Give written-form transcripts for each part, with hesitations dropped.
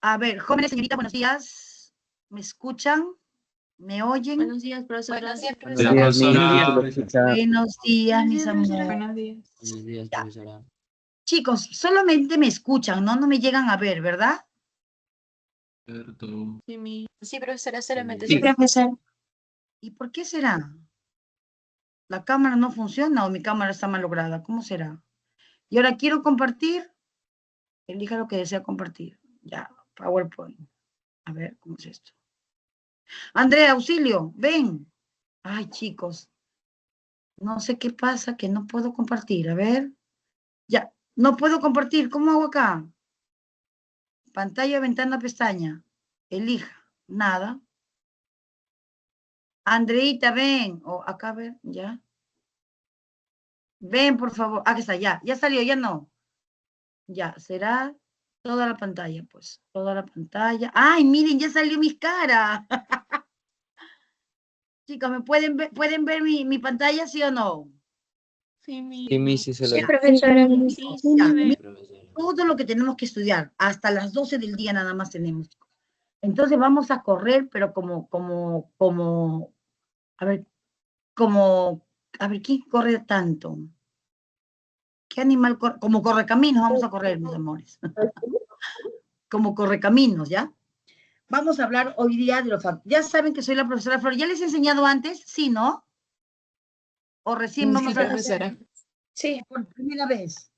A ver, jóvenes, señorita, buenos días. ¿Me escuchan? ¿Me oyen? Buenos días, profesora. Buenos días, Buenos días, mis amores. Buenos días. Buenos días, profesora. Chicos, solamente me escuchan, ¿no? No me llegan a ver, ¿verdad? Sí, profesora, solamente. Sí. Profesor. ¿Y por qué será? ¿La cámara no funciona o mi cámara está mal lograda? ¿Cómo será? Y ahora quiero compartir. Elija lo que desea compartir. Ya, PowerPoint. A ver, ¿cómo es esto? Andrea, auxilio, ven. Ay, chicos. No sé qué pasa, que no puedo compartir. A ver. Ya, no puedo compartir. ¿Cómo hago acá? Pantalla, ventana, pestaña. Elija. Nada. Andreita, ven. O acá, a ver, ya. Ven, por favor. Aquí está, ya. Ya salió, ya no. Ya, será toda la pantalla, pues. Toda la pantalla. ¡Ay, miren, ya salió mi cara! Chicos, ¿me pueden ver mi pantalla, sí o no? Sí, se lo Sí, profesora. Sí, Ya, sí, miren profesora. todo lo que tenemos que estudiar. Hasta las 12 del día nada más tenemos. Entonces vamos a correr, pero a ver, a ver, ¿quién corre tanto? ¿Qué animal corre? Como correcaminos vamos a correr, mis amores. Como correcaminos, ¿ya? Vamos a hablar hoy día de los factores. Ya saben que soy la profesora Flor. ¿Ya les he enseñado antes? ¿Sí, no? ¿O recién vamos a profesora. Sí. por primera vez?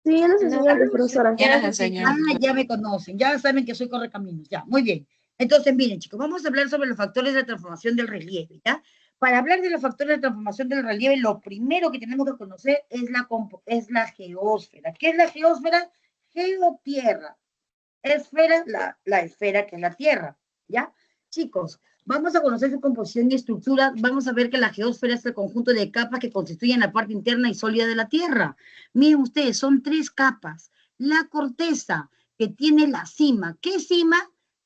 Sí, ya nos enseñó antes, profesora. Ya nos enseñó. Ah, ya me conocen, ya saben que soy correcaminos, ya, muy bien. Entonces, miren, chicos, vamos a hablar sobre los factores de transformación del relieve, ¿ya? Para hablar de los factores de transformación del relieve, lo primero que tenemos que conocer es la geósfera. ¿Qué es la geósfera? Geotierra. Esfera, la esfera que es la Tierra, ¿ya? Chicos, vamos a conocer su composición y estructura. Vamos a ver que la geósfera es el conjunto de capas que constituyen la parte interna y sólida de la Tierra. Miren ustedes, son 3 capas. La corteza, que tiene la cima. ¿Qué cima?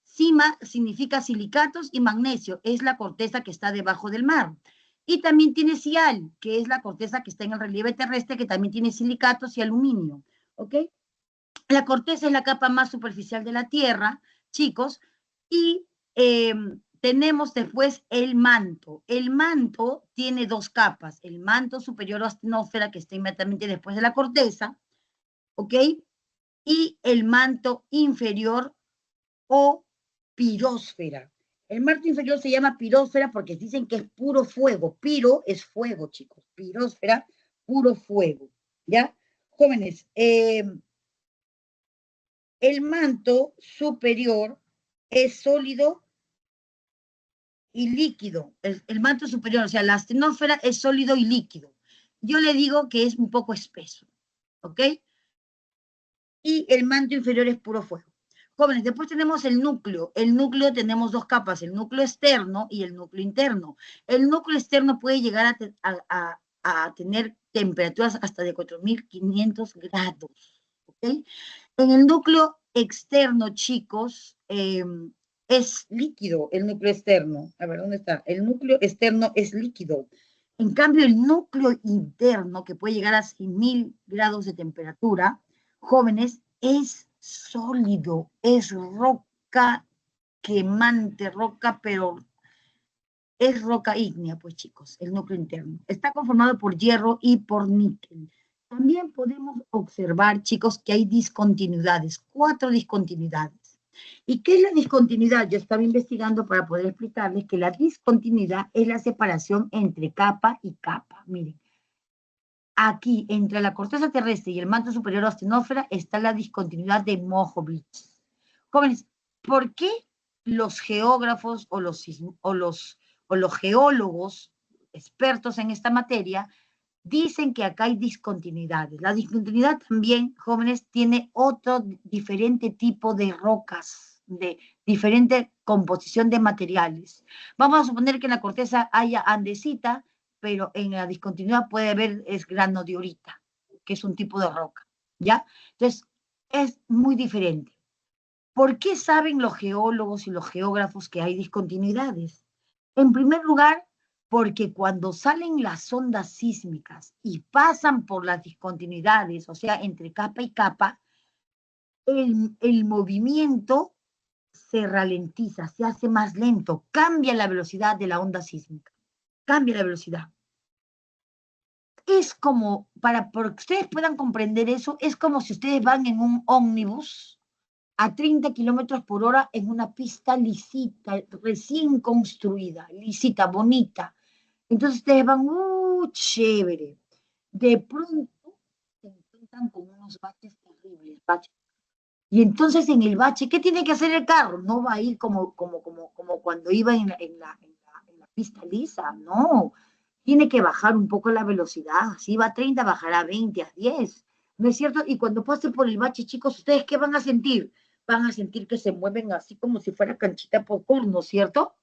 Cima significa silicatos y magnesio. Es la corteza que está debajo del mar. Y también tiene sial, que es la corteza que está en el relieve terrestre, que también tiene silicatos y aluminio. ¿Ok? La corteza es la capa más superficial de la Tierra, chicos, y tenemos después el manto. El manto tiene 2 capas, el manto superior o astenósfera, que está inmediatamente después de la corteza, ¿ok? Y el manto inferior o pirósfera. El manto inferior se llama pirósfera porque dicen que es puro fuego. Piro es fuego, chicos. Pirósfera, puro fuego, ¿ya? Jóvenes, el manto superior es sólido y líquido. El manto superior, o sea, la astenósfera es sólido y líquido. Yo le digo que es un poco espeso, ¿ok? Y el manto inferior es puro fuego. Jóvenes, después tenemos el núcleo. El núcleo tenemos 2 capas, el núcleo externo y el núcleo interno. El núcleo externo puede llegar a tener temperaturas hasta de 4.500 grados, ¿ok? En el núcleo externo, chicos, es líquido el núcleo externo. A ver, ¿dónde está? El núcleo externo es líquido. En cambio, el núcleo interno, que puede llegar a 6.000 grados de temperatura, jóvenes, es sólido, es roca quemante, roca, pero es roca ígnea, pues chicos, el núcleo interno. Está conformado por hierro y por níquel. También podemos observar, chicos, que hay discontinuidades, 4 discontinuidades. ¿Y qué es la discontinuidad? Yo estaba investigando para poder explicarles que la discontinuidad es la separación entre capa y capa. Miren, aquí, entre la corteza terrestre y el manto superior o astenósfera, está la discontinuidad de Mohorowitz. Jóvenes, ¿por qué los geógrafos o los geólogos expertos en esta materia dicen que acá hay discontinuidades? La discontinuidad también, jóvenes, tiene otro diferente tipo de rocas, de diferente composición de materiales. Vamos a suponer que en la corteza haya andesita, pero en la discontinuidad puede haber grano de orita, que es un tipo de roca, ¿ya? Entonces, es muy diferente. ¿Por qué saben los geólogos y los geógrafos que hay discontinuidades? En primer lugar, porque cuando salen las ondas sísmicas y pasan por las discontinuidades, o sea, entre capa y capa, el movimiento se ralentiza, se hace más lento, cambia la velocidad de la onda sísmica, cambia la velocidad. Es como, para que ustedes puedan comprender eso, es como si ustedes van en un ómnibus a 30 kilómetros por hora en una pista lisita, recién construida, lisita, bonita. Entonces ustedes van, chévere. De pronto se encuentran con unos baches terribles, baches. Y entonces en el bache, ¿qué tiene que hacer el carro? No va a ir como cuando iba en la pista lisa, no. Tiene que bajar un poco la velocidad. Si va a 30, bajará a 20, a 10. ¿No es cierto? Y cuando pase por el bache, chicos, ¿ustedes qué van a sentir? Van a sentir que se mueven así como si fuera canchita popcorn, ¿no es cierto?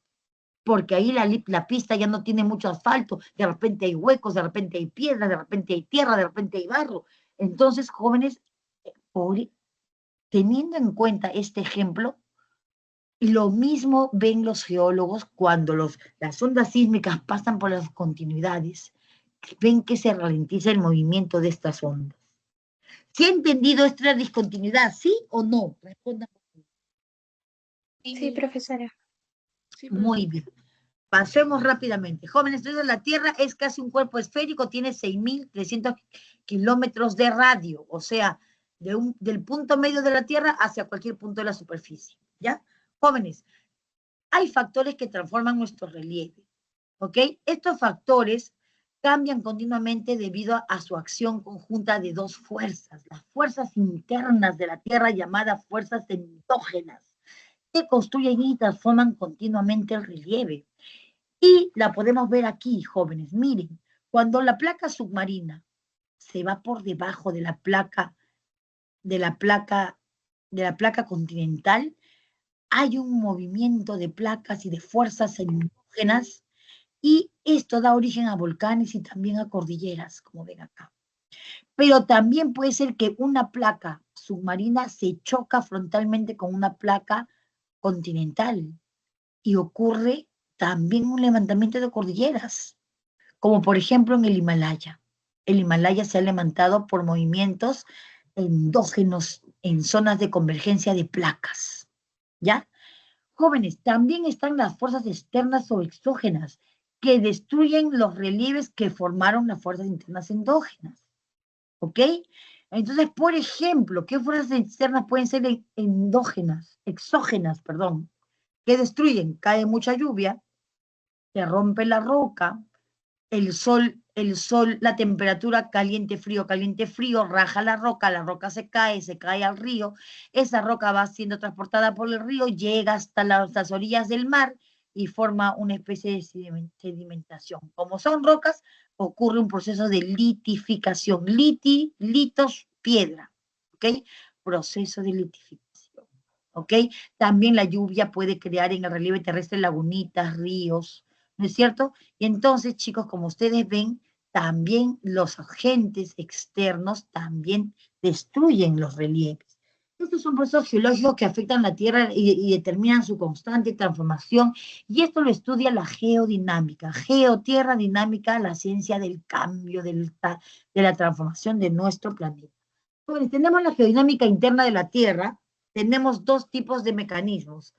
Porque ahí la pista ya no tiene mucho asfalto, de repente hay huecos, de repente hay piedras, de repente hay tierra, de repente hay barro. Entonces, jóvenes, teniendo en cuenta este ejemplo, lo mismo ven los geólogos cuando las ondas sísmicas pasan por las continuidades, ven que se ralentiza el movimiento de estas ondas. ¿Se ha entendido esta discontinuidad, sí o no? Respondan. Sí, profesora. Muy bien. Pasemos rápidamente. Jóvenes, entonces la Tierra es casi un cuerpo esférico, tiene 6.300 kilómetros de radio, o sea, del punto medio de la Tierra hacia cualquier punto de la superficie, ¿ya? Jóvenes, hay factores que transforman nuestro relieve, ¿ok? Estos factores cambian continuamente debido a su acción conjunta de dos fuerzas, las fuerzas internas de la Tierra llamadas fuerzas endógenas, que construyen y transforman continuamente el relieve. Y la podemos ver aquí, jóvenes. Miren, cuando la placa submarina se va por debajo de la placa, de la placa, de la placa continental, hay un movimiento de placas y de fuerzas endógenas y esto da origen a volcanes y también a cordilleras, como ven acá. Pero también puede ser que una placa submarina se choca frontalmente con una placa continental y ocurre también un levantamiento de cordilleras, como por ejemplo en el Himalaya. El Himalaya se ha levantado por movimientos endógenos en zonas de convergencia de placas, ¿ya? Jóvenes, también están las fuerzas externas o exógenas que destruyen los relieves que formaron las fuerzas internas endógenas, ¿ok? Entonces, por ejemplo, ¿qué fuerzas externas pueden ser endógenas, exógenas, perdón, que destruyen? Cae mucha lluvia, se rompe la roca, el sol, la temperatura caliente, frío, raja la roca se cae al río, esa roca va siendo transportada por el río, llega hasta las orillas del mar y forma una especie de sedimentación. Como son rocas, ocurre un proceso de litificación, litos, piedra, ¿ok? Proceso de litificación, ¿ok? También la lluvia puede crear en el relieve terrestre lagunitas, ríos, ¿no es cierto? Y entonces, chicos, como ustedes ven, también los agentes externos también destruyen los relieves. Estos son procesos geológicos que afectan la Tierra y determinan su constante transformación, y esto lo estudia la geodinámica, geotierra dinámica, la ciencia del cambio, de la transformación de nuestro planeta. Bueno, tenemos la geodinámica interna de la Tierra, tenemos dos tipos de mecanismos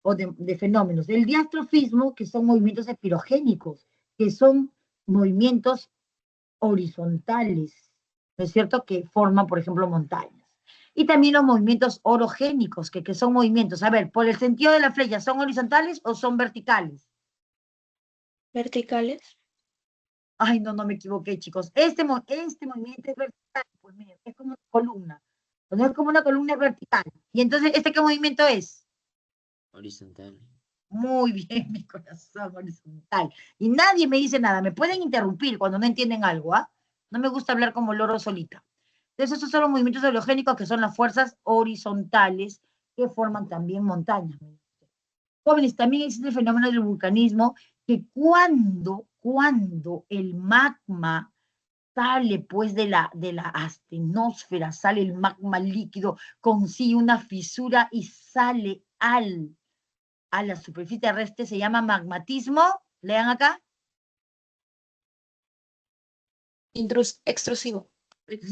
o de fenómenos. El diastrofismo, que son movimientos espirogénicos, que son movimientos horizontales, ¿no es cierto?, que forman, por ejemplo, montañas. Y también los movimientos orogénicos, que son movimientos, a ver, por el sentido de la flecha, ¿son horizontales o son verticales? Verticales. Ay, no me equivoqué, chicos. Este movimiento es vertical, pues miren, es como una columna. No es como una columna, es vertical. Y entonces, ¿este qué movimiento es? Horizontal. Muy bien, mi corazón horizontal. Y nadie me dice nada. Me pueden interrumpir cuando no entienden algo, ¿ah? No me gusta hablar como loro solita. Entonces, estos son los movimientos orogénicos, que son las fuerzas horizontales que forman también montañas. Jóvenes, también existe el fenómeno del vulcanismo, que cuando el magma sale pues de la astenosfera, sale el magma líquido, consigue una fisura y sale a la superficie terrestre, se llama magmatismo. Lean acá. Extrusivo.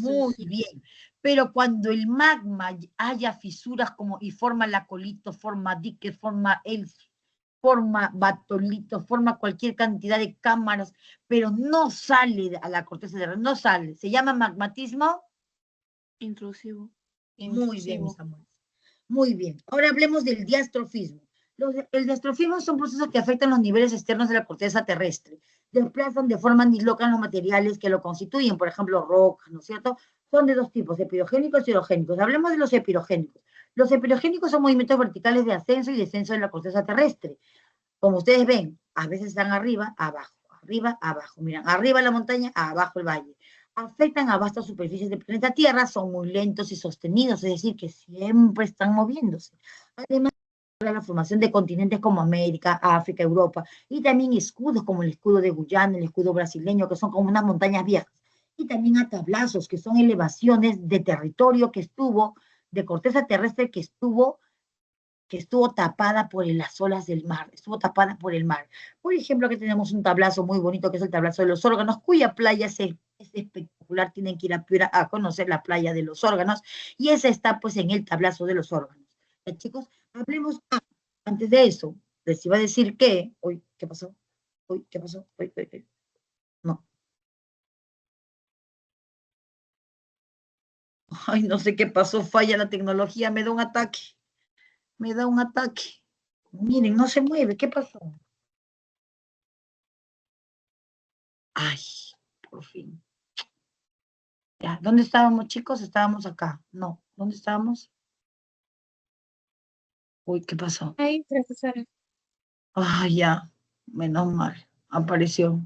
Muy bien. Pero cuando el magma haya fisuras como y forma lacolito, forma dique, forma el, forma batolito, forma cualquier cantidad de cámaras, pero no sale a la corteza terrestre, no sale. ¿Se llama magmatismo? Intrusivo. Muy bien, mis Intrusivo. amores. Muy bien. Ahora hablemos del diastrofismo. El diastrofismo son procesos que afectan los niveles externos de la corteza terrestre. Desplazan de forma dislocan los materiales que lo constituyen, por ejemplo, rocas, ¿no es cierto? Son de dos tipos, epirogénicos y orogénicos. Hablemos de los epirogénicos. Los epirogénicos son movimientos verticales de ascenso y descenso de la corteza terrestre. Como ustedes ven, a veces están arriba, abajo. Miran, arriba la montaña, abajo el valle. Afectan a vastas superficies del planeta Tierra, son muy lentos y sostenidos, es decir, que siempre están moviéndose. Además, la formación de continentes como América, África, Europa, y también escudos como el escudo de Guyana, el escudo brasileño, que son como unas montañas viejas, y también a tablazos, que son elevaciones de territorio que estuvo, de corteza terrestre que estuvo tapada por las olas del mar, estuvo tapada por el mar. Por ejemplo, que tenemos un tablazo muy bonito que es el tablazo de los órganos, cuya playa es espectacular, tienen que ir a Piura a conocer la playa de los órganos, y esa está pues en el tablazo de los órganos. ¿Ya, chicos? Hablemos, antes de eso, les iba a decir que, uy, ¿qué pasó? Uy, ¿qué pasó? Uy. No. Ay, no sé qué pasó, falla la tecnología, me da un ataque. Me da un ataque. Miren, no se mueve, ¿qué pasó? Ay, por fin. Ya, ¿dónde estábamos, chicos? Estábamos acá. No, ¿dónde estábamos? Uy, ¿qué pasó? Ay, profesora. Ay, ya, menos mal, apareció.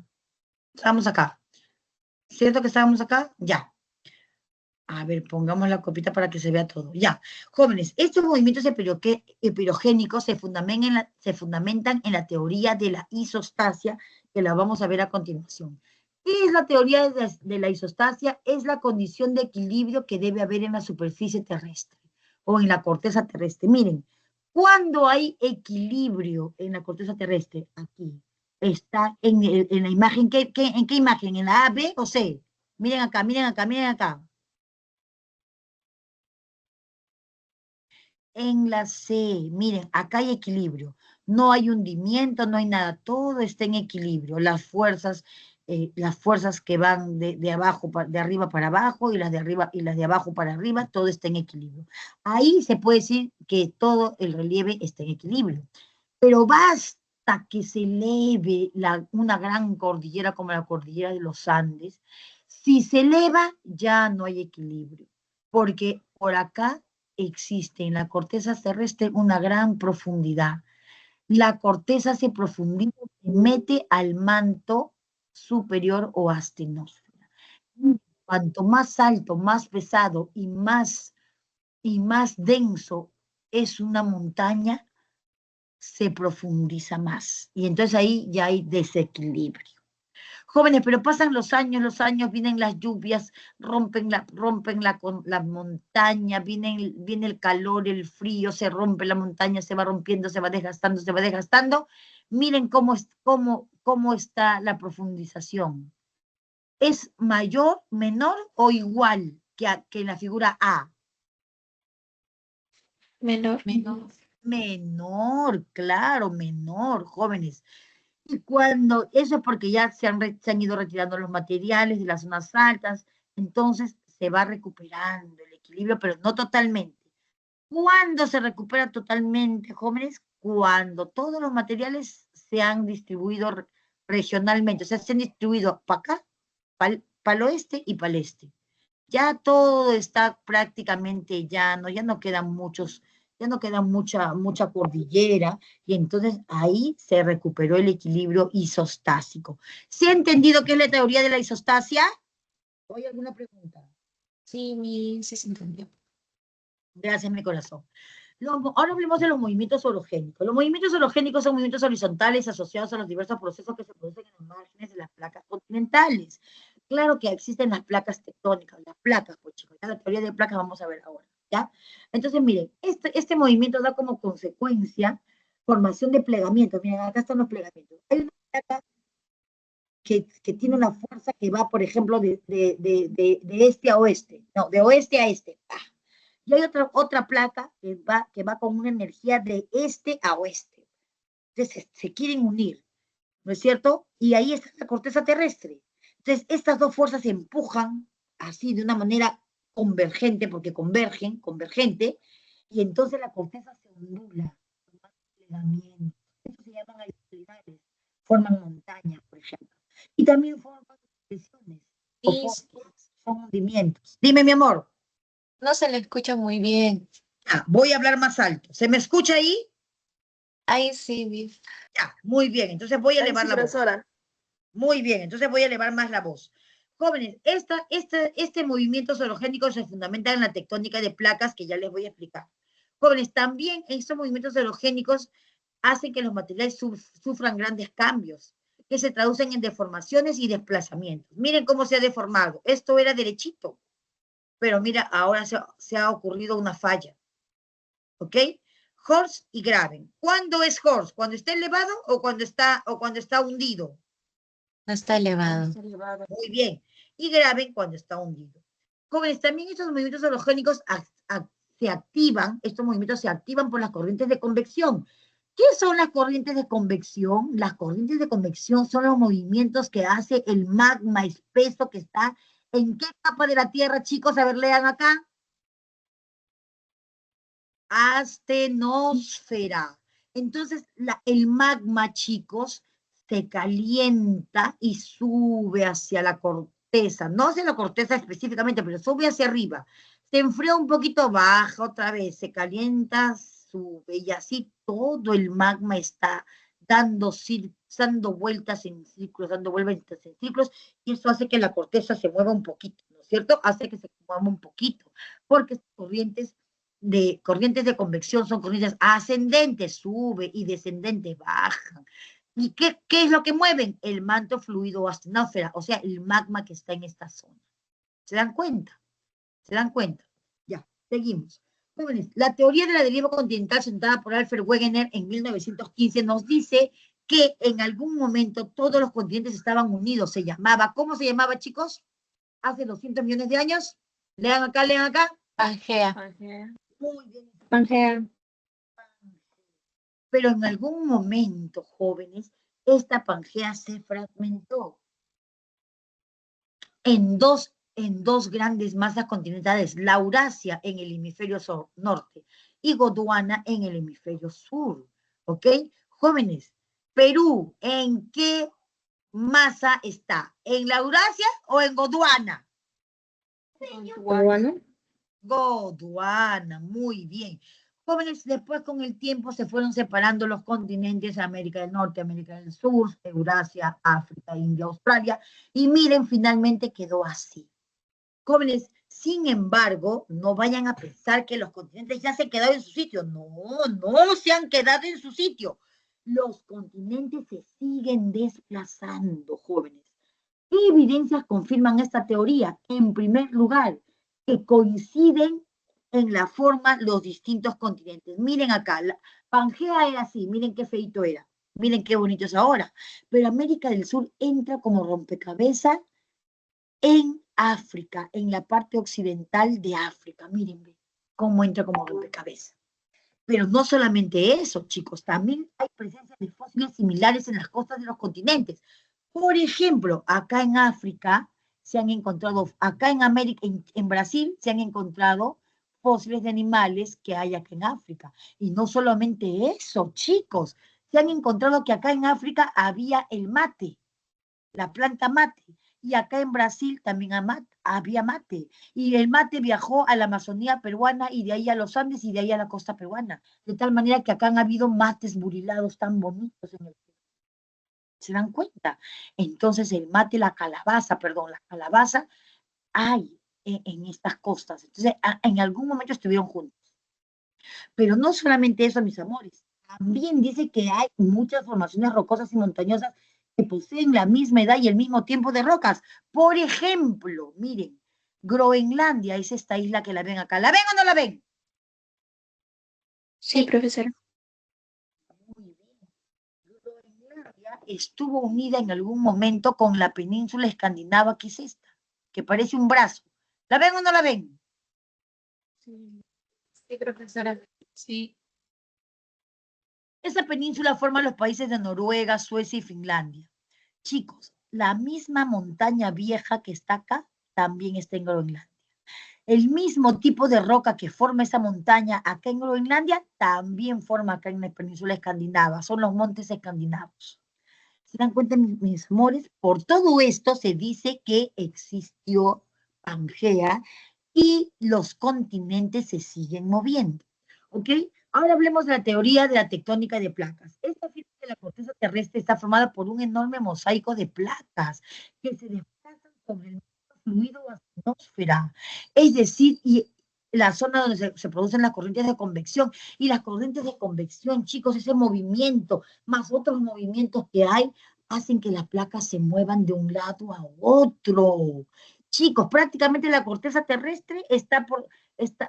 Estábamos acá. ¿Cierto que estábamos acá? Ya. A ver, pongamos la copita para que se vea todo. Ya, jóvenes, estos movimientos epirogénicos se fundamentan en la teoría de la isostasia, que la vamos a ver a continuación. ¿Qué es la teoría de la isostasia? Es la condición de equilibrio que debe haber en la superficie terrestre o en la corteza terrestre. Miren, cuando hay equilibrio en la corteza terrestre, aquí, está en la imagen, ¿en qué imagen? ¿En la A, B o C? Miren acá, miren acá, miren acá. En la C, miren, acá hay equilibrio. No hay hundimiento, no hay nada, todo está en equilibrio. Las fuerzas que van de abajo, de arriba para abajo y las de arriba y las de abajo para arriba, todo está en equilibrio. Ahí se puede decir que todo el relieve está en equilibrio. Pero basta que se eleve una gran cordillera como la cordillera de los Andes. Si se eleva, ya no hay equilibrio, porque por acá existe en la corteza terrestre una gran profundidad. La corteza se profundiza, se mete al manto superior o astenosfera. Cuanto más alto, más pesado y más denso es una montaña, se profundiza más. Y entonces ahí ya hay desequilibrio. Jóvenes, pero pasan los años, vienen las lluvias, la montaña, viene el calor, el frío, se rompe la montaña, se va rompiendo, se va desgastando, se va desgastando. Miren cómo está la profundización. ¿Es mayor, menor o igual que en la figura A? Menor. Menor. Menor, claro, menor, jóvenes. Y eso es porque ya se han ido retirando los materiales de las zonas altas, entonces se va recuperando el equilibrio, pero no totalmente. ¿Cuándo se recupera totalmente, jóvenes? Cuando todos los materiales se han distribuido regionalmente, o sea, se han distribuido para acá, para el oeste y para el este. Ya todo está prácticamente llano, ya no queda mucha cordillera, y entonces ahí se recuperó el equilibrio isostásico. ¿Se ha entendido qué es la teoría de la isostasia? ¿Hay alguna pregunta? Sí se entendió. Gracias, mi corazón. Ahora hablemos de los movimientos orogénicos. Los movimientos orogénicos son movimientos horizontales asociados a los diversos procesos que se producen en los márgenes de las placas continentales. Claro que existen las placas tectónicas, las placas, pues chicos, ya la teoría de placas vamos a ver ahora, ¿ya? Entonces, miren, este movimiento da como consecuencia formación de plegamientos. Miren, acá están los plegamientos. Hay una placa que tiene una fuerza que va, por ejemplo, de este a oeste, no, de oeste a este. Y hay otra placa que va con una energía de este a oeste. Entonces se quieren unir, ¿no es cierto? Y ahí está la corteza terrestre. Entonces estas dos fuerzas se empujan así de una manera convergente, porque convergente, y entonces la corteza se ondula, plegamientos. Eso se llaman alveolares, forman montañas, por ejemplo. Y también forman depresiones, o son hundimientos. Dime, mi amor. No se le escucha muy bien. Voy a hablar más alto. ¿Se me escucha ahí? Ahí sí, Miss. Ya, muy bien. Entonces voy a Ahí elevar sí, la voz. profesora. Muy bien, entonces voy a elevar más la voz. Jóvenes, este movimiento orogénico se fundamenta en la tectónica de placas que ya les voy a explicar. Jóvenes, también estos movimientos orogénicos hacen que los materiales sufran grandes cambios, que se traducen en deformaciones y desplazamientos. Miren cómo se ha deformado. Esto era derechito, pero mira, ahora se ha ocurrido una falla. ¿Ok? Horst y Graben. ¿Cuándo es Horst? ¿Cuando está elevado o cuando está hundido? No está elevado. Muy bien. Y Graben cuando está hundido. Jóvenes, también estos movimientos orogénicos estos movimientos se activan por las corrientes de convección. ¿Qué son las corrientes de convección? Las corrientes de convección son los movimientos que hace el magma espeso que está ¿en qué capa de la Tierra, chicos? A ver, lean acá. Astenosfera. Entonces, el magma, chicos, se calienta y sube hacia la corteza, no hacia la corteza específicamente, pero sube hacia arriba. Se enfría un poquito, baja otra vez, se calienta, sube, y así todo el magma está dando vueltas en círculos, y eso hace que la corteza se mueva un poquito, ¿no es cierto? Hace que se mueva un poquito, porque corrientes de convección son corrientes ascendentes, sube, y descendentes, bajan. ¿Y qué es lo que mueven? El manto fluido o astenosfera, o sea, el magma que está en esta zona. ¿Se dan cuenta? ¿Se dan cuenta? Ya, seguimos. Jóvenes, la teoría de la deriva continental sentada por Alfred Wegener en 1915 nos dice que en algún momento todos los continentes estaban unidos. ¿Cómo se llamaba, chicos? Hace 200 millones de años. Lean acá, lean acá. Pangea. Muy bien. Pangea. Pero en algún momento, jóvenes, esta Pangea se fragmentó en dos grandes masas continentales, la Eurasia en el hemisferio norte y Gondwana en el hemisferio sur. ¿Ok? Jóvenes, Perú, ¿en qué masa está? ¿En la Eurasia o en Gondwana? Gondwana, muy bien. Jóvenes, después con el tiempo se fueron separando los continentes, América del Norte, América del Sur, Eurasia, África, India, Australia, y miren, finalmente quedó así. Jóvenes, sin embargo, no vayan a pensar que los continentes ya se quedaron en su sitio. No, no se han quedado en su sitio. Los continentes se siguen desplazando, jóvenes. ¿Qué evidencias confirman esta teoría? En primer lugar, que coinciden en la forma los distintos continentes. Miren acá, la Pangea era así, miren qué feito era, miren qué bonito es ahora. Pero América del Sur entra como rompecabezas en África, en la parte occidental de África. Miren cómo entra como rompecabezas. Pero no solamente eso, chicos, también hay presencia de fósiles similares en las costas de los continentes. Por ejemplo, acá en África se han encontrado, acá en América, en Brasil se han encontrado fósiles de animales que hay acá en África. Y no solamente eso, chicos, se han encontrado que acá en África había el mate, la planta mate, y acá en Brasil también había mate. Y el mate viajó a la Amazonía peruana y de ahí a los Andes y de ahí a la costa peruana. De tal manera que acá han habido mates burilados tan bonitos en el Perú. ¿Se dan cuenta? Entonces el mate, la calabaza hay en estas costas. Entonces en algún momento estuvieron juntos. Pero no solamente eso, mis amores. También dice que hay muchas formaciones rocosas y montañosas que poseen la misma edad y el mismo tiempo de rocas. Por ejemplo, miren, Groenlandia es esta isla que la ven acá. ¿La ven o no la ven? Sí, profesora. Muy bien. Groenlandia estuvo unida en algún momento con la península escandinava, que es esta, que parece un brazo. ¿La ven o no la ven? Sí, profesora. Sí. Esa península forma los países de Noruega, Suecia y Finlandia. Chicos, la misma montaña vieja que está acá también está en Groenlandia. El mismo tipo de roca que forma esa montaña acá en Groenlandia también forma acá en la península escandinava. Son los montes escandinavos. ¿Se dan cuenta, mis amores? Por todo esto se dice que existió Pangea y los continentes se siguen moviendo. ¿Ok? Ahora hablemos de la teoría de la tectónica de placas. Esta afirma que la corteza terrestre está formada por un enorme mosaico de placas que se desplazan sobre el fluido o atmósfera. Es decir, y la zona donde se producen las corrientes de convección. Y las corrientes de convección, chicos, ese movimiento, más otros movimientos que hay, hacen que las placas se muevan de un lado a otro. Chicos, prácticamente la corteza terrestre está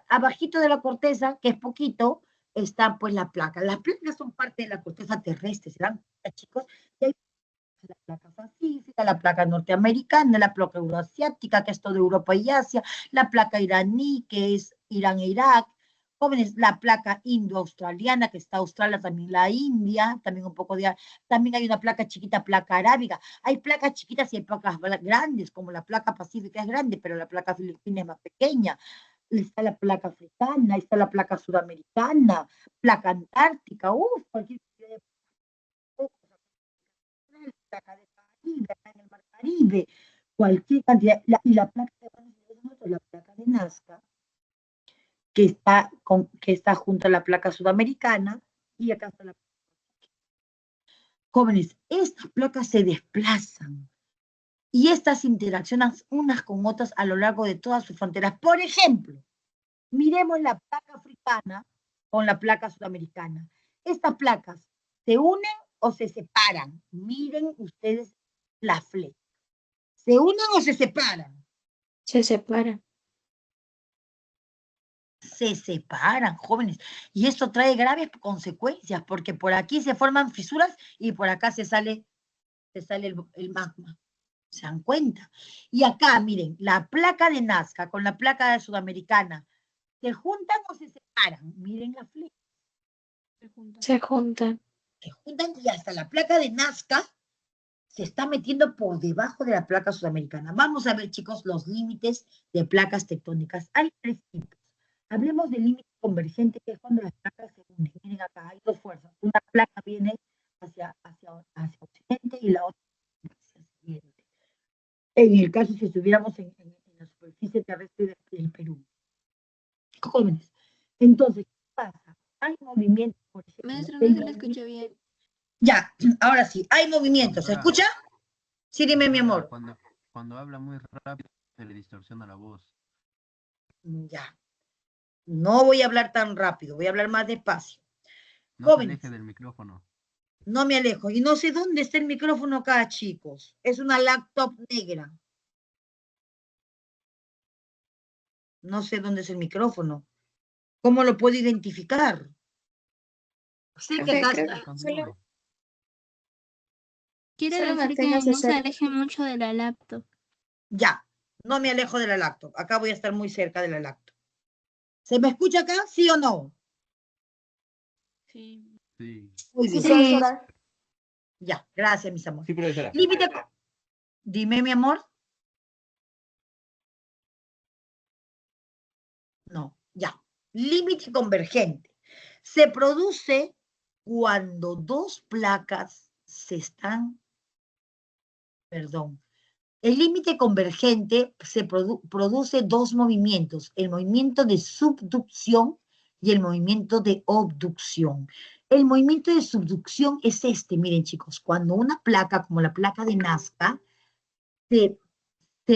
abajito de la corteza, que es poquito, está pues la placa. Las placas son parte de la corteza terrestre, ¿se dan cuenta, chicos? Y hay la placa pacífica, la placa norteamericana, la placa euroasiática, que es toda Europa y Asia, la placa iraní, que es Irán e Irak, jóvenes, la placa indo-australiana, que está Australia, también la India, también un poco de... También hay una placa chiquita, placa arábiga. Hay placas chiquitas y hay placas grandes, como la placa pacífica es grande, pero la placa filipina es más pequeña. Está la placa africana, está la placa sudamericana, placa antártica, cualquier placa de Caribe, acá en el mar Caribe, cualquier cantidad. Y la placa de la placa de Nazca, que está junto a la placa sudamericana, y acá está la. Jóvenes, estas placas se desplazan y estas interaccionan unas con otras a lo largo de todas sus fronteras. Por ejemplo, miremos la placa africana con la placa sudamericana. Estas placas se unen o se separan. Miren ustedes la flecha. ¿Se unen o se separan? Se separan. Se separan, jóvenes. Y esto trae graves consecuencias, porque por aquí se forman fisuras y por acá se sale el magma. ¿Se dan cuenta? Y acá, miren, la placa de Nazca con la placa de Sudamericana, ¿se juntan o se separan? Miren la flecha. Se juntan. Se juntan y hasta la placa de Nazca se está metiendo por debajo de la placa sudamericana. Vamos a ver, chicos, los límites de placas tectónicas. Hay tres tipos. Hablemos del límite convergente, que es cuando las placas se unen. Miren acá, hay dos fuerzas. Una placa viene hacia occidente y la otra hacia oriente. En el caso si estuviéramos en la superficie terrestre del Perú. Jóvenes. Entonces, ¿qué pasa? Hay movimientos, por ejemplo. Maestro, no se le escucha bien. Ya, ahora sí, hay movimientos. ¿Se escucha? Sí, dime, mi amor. Cuando habla muy rápido, se le distorsiona la voz. Ya. No voy a hablar tan rápido, voy a hablar más despacio. No se Jóvenes, aleje del micrófono. no me alejo. Y no sé dónde está el micrófono acá, chicos. Es una laptop negra. No sé dónde es el micrófono. ¿Cómo lo puedo identificar? Sé que acá está. Continúe. Quiere Solo decir que manténgase no se cerca. aleje mucho de la laptop. Ya, no me alejo de la laptop. Acá voy a estar muy cerca de la laptop. ¿Se me escucha acá? ¿Sí o no? Sí. Sí. Muy Sí, bien. profesora. Ya, gracias, mis amores. Sí, profesora. Límite. Dime, mi amor. No, ya. Límite convergente. Se produce cuando dos placas se están, perdón. El límite convergente se produce dos movimientos, el movimiento de subducción y el movimiento de obducción. El movimiento de subducción es este, miren chicos, cuando una placa como la placa de Nazca se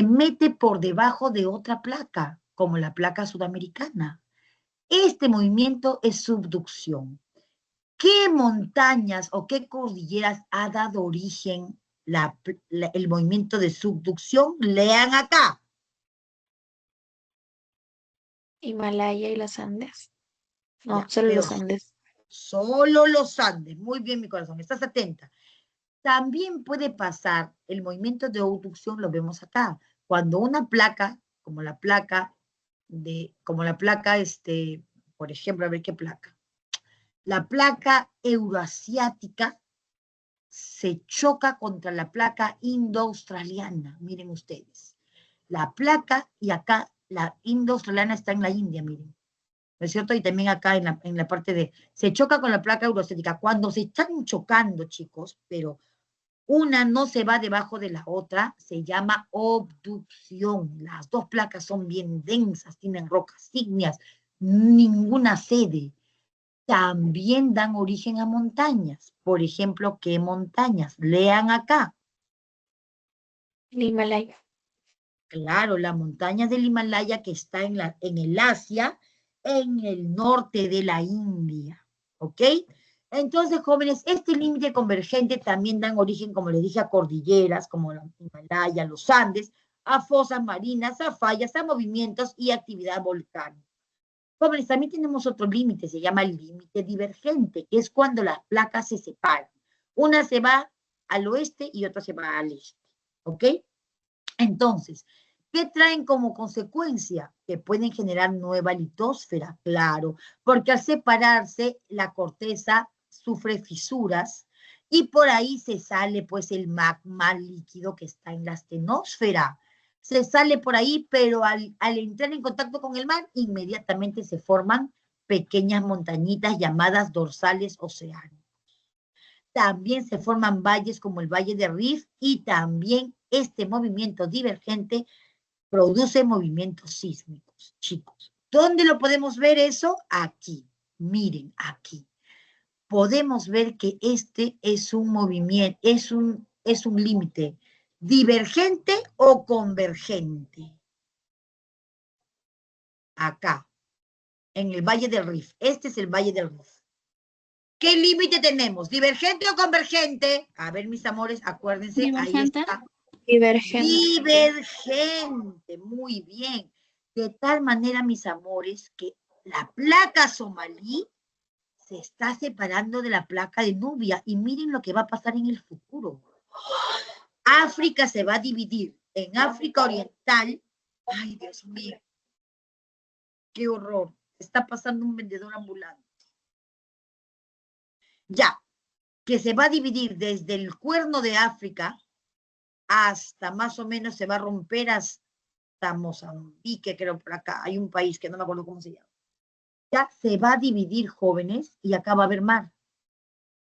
mete por debajo de otra placa, como la placa sudamericana. Este movimiento es subducción. ¿Qué montañas o qué cordilleras ha dado origen el movimiento de subducción? Lean acá. Himalaya y los Andes. No, Ya, solo pero los Andes. solo los Andes. Muy bien, mi corazón. Estás atenta. También puede pasar el movimiento de abducción, lo vemos acá. Cuando una placa, como la placa, por ejemplo, a ver qué placa. La placa euroasiática se choca contra la placa indo-australiana, miren ustedes. La placa, y acá la indo-australiana está en la India, miren. ¿No es cierto? Y también acá en la parte de, se choca con la placa euroasiática. Cuando se están chocando, chicos, pero una no se va debajo de la otra, se llama obducción. Las dos placas son bien densas, tienen rocas ígneas, ninguna cede. También dan origen a montañas. Por ejemplo, ¿qué montañas? Lean acá. El Himalaya. Claro, la montaña del Himalaya que está en el Asia, en el norte de la India. ¿Ok? Entonces, jóvenes, este límite convergente también dan origen, como les dije, a cordilleras, como la Himalaya, los Andes, a fosas marinas, a fallas, a movimientos y actividad volcánica. Jóvenes, también tenemos otro límite, se llama el límite divergente, que es cuando las placas se separan. Una se va al oeste y otra se va al este. ¿Ok? Entonces, ¿qué traen como consecuencia? Que pueden generar nueva litosfera, claro, porque al separarse la corteza sufre fisuras y por ahí se sale pues el magma líquido que está en la astenosfera. Se sale por ahí, pero al entrar en contacto con el mar, inmediatamente se forman pequeñas montañitas llamadas dorsales oceánicos. También se forman valles como el Valle de Rift y también este movimiento divergente produce movimientos sísmicos, chicos. ¿Dónde lo podemos ver eso? Aquí. Miren, aquí. Podemos ver que este es un movimiento, es un límite divergente o convergente. Acá, en el Valle del Rift. Este es el Valle del Rift. ¿Qué límite tenemos? ¿Divergente o convergente? A ver, mis amores, acuérdense, Divergente. ahí está. Divergente. Divergente, muy bien. De tal manera, mis amores, que la placa somalí se está separando de la placa de Nubia. Y miren lo que va a pasar en el futuro. África se va a dividir en África Oriental. Ay, Dios mío. Qué horror. Está pasando un vendedor ambulante. Ya, que se va a dividir desde el Cuerno de África hasta más o menos se va a romper hasta Mozambique, creo por acá. Hay un país que no me acuerdo cómo se llama. Ya se va a dividir, jóvenes, y acá va a haber mar.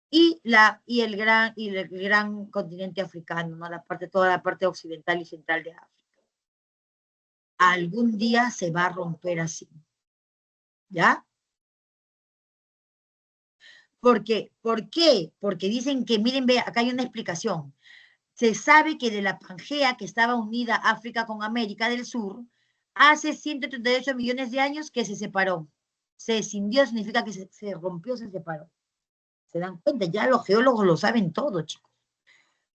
Y el gran continente africano, ¿no? Toda la parte occidental y central de África. Algún día se va a romper así. ¿Ya? ¿Por qué? ¿Por qué? Porque dicen que, miren, ve, acá hay una explicación. Se sabe que de la Pangea, que estaba unida África con América del Sur, hace 138 millones de años que se separó. Se escindió, significa que se rompió, se separó. ¿Se dan cuenta? Ya los geólogos lo saben todo, chicos.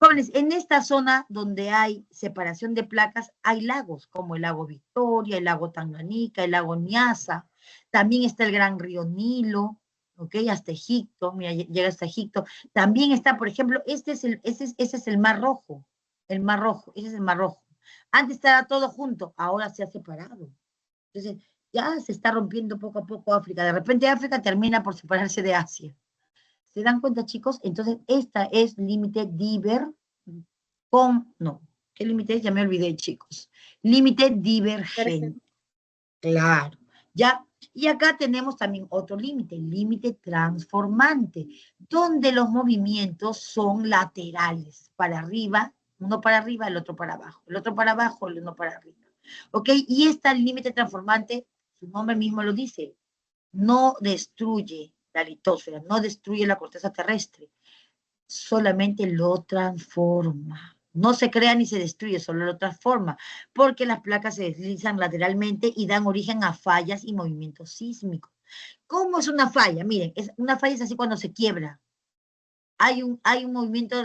Jóvenes, en esta zona donde hay separación de placas, hay lagos, como el lago Victoria, el lago Tanganica, el lago Nyasa. También está el gran río Nilo, ¿ok? Hasta Egipto, mira, llega hasta Egipto. También está, por ejemplo, ese es el Mar Rojo, ese es el Mar Rojo. Antes estaba todo junto, ahora se ha separado. Entonces, ya se está rompiendo poco a poco África. De repente África termina por separarse de Asia. ¿Se dan cuenta, chicos? Entonces, esta es límite no, ¿qué límite es? Ya me olvidé, chicos. Límite divergente. Claro, ¿ya? Y acá tenemos también otro límite transformante, donde los movimientos son laterales, para arriba, uno para arriba, el otro para abajo, el otro para abajo, el uno para arriba. ¿Ok? Y este límite transformante, su nombre mismo lo dice, no destruye la litosfera, no destruye la corteza terrestre, solamente lo transforma. No se crea ni se destruye, solo lo transforma, porque las placas se deslizan lateralmente y dan origen a fallas y movimientos sísmicos. ¿Cómo es una falla? Miren, una falla es así cuando se quiebra. Hay un movimiento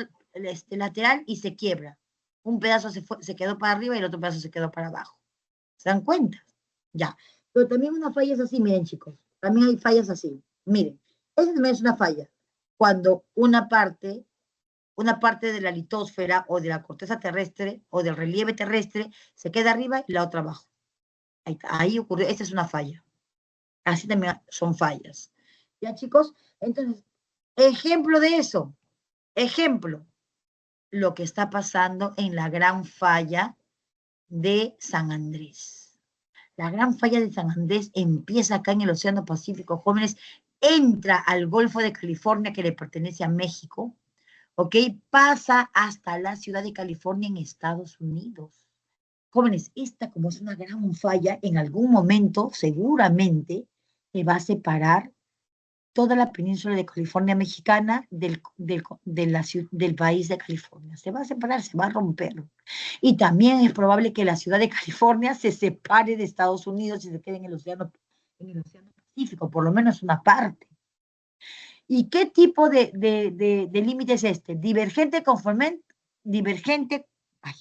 lateral y se quiebra. Un pedazo se quedó para arriba y el otro pedazo se quedó para abajo. ¿Se dan cuenta? Ya. Pero también una falla es así, miren, chicos. También hay fallas así. Miren, esa también es una falla. Cuando una parte una parte de la litosfera o de la corteza terrestre o del relieve terrestre se queda arriba y la otra abajo. Ahí ocurrió, esta es una falla. Así también son fallas. ¿Ya, chicos? Entonces, ejemplo de eso. Ejemplo, lo que está pasando en la gran falla de San Andrés. La gran falla de San Andrés empieza acá en el Océano Pacífico, jóvenes, entra al Golfo de California, que le pertenece a México, ¿ok? Pasa hasta la ciudad de California en Estados Unidos. Jóvenes, esta como es una gran falla, en algún momento, seguramente, va a separar toda la península de California mexicana del país de California. Se va a separar, se va a romper. Y también es probable que la ciudad de California se separe de Estados Unidos y se quede en el Océano Pacífico, por lo menos una parte. ¿Y qué tipo de límite es este? Divergente, divergente, ay,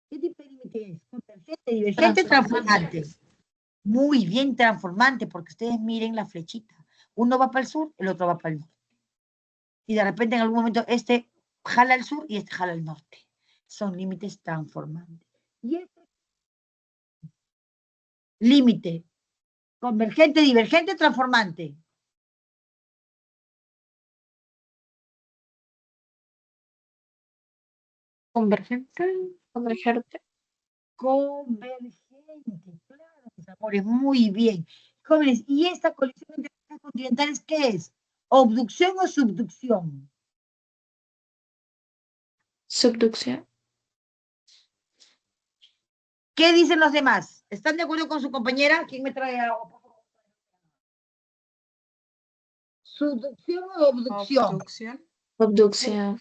¿qué tipo de límite es? Convergente, divergente, transformante. Muy bien transformante, porque ustedes miren la flechita. Uno va para el sur, el otro va para el norte. Y de repente en algún momento este jala al sur y este jala al norte. Son límites transformantes. Y este límite convergente, divergente, transformante. Convergente. Convergente. Convergente, claro, mis amores, muy bien. Jóvenes, ¿y esta colisión entre placas continentales qué es? ¿Obducción o subducción? Subducción. ¿Qué dicen los demás? ¿Están de acuerdo con su compañera? ¿Quién me trae agua, por favor? ¿Subducción o obducción? Obducción. Abducción.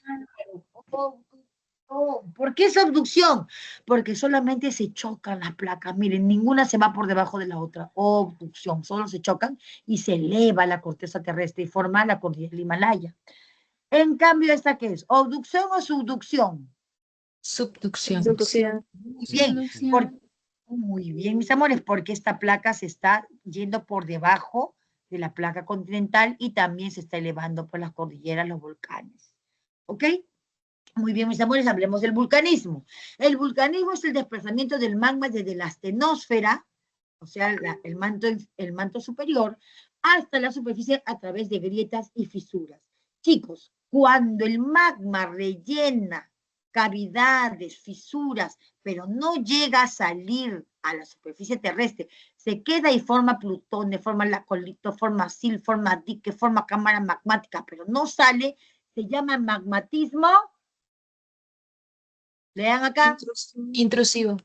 ¿Por qué es abducción? Porque solamente se chocan las placas. Miren, ninguna se va por debajo de la otra. Obducción, solo se chocan y se eleva la corteza terrestre y forma la cordillera del Himalaya. En cambio, ¿esta qué es? ¿Obducción o subducción? Subducción. Muy bien, muy bien, mis amores, porque esta placa se está yendo por debajo de la placa continental y también se está elevando por las cordilleras, los volcanes. ¿Ok? Muy bien, mis amores, hablemos del vulcanismo. El vulcanismo es el desplazamiento del magma desde la astenosfera, o sea, el manto superior, hasta la superficie a través de grietas y fisuras. Chicos, cuando el magma rellena cavidades, fisuras, pero no llega a salir a la superficie terrestre, se queda y forma plutonio, forma lacolito, forma sil, forma dique, forma cámara magmática, pero no sale, se llama magmatismo. Lean acá. Intrusivo.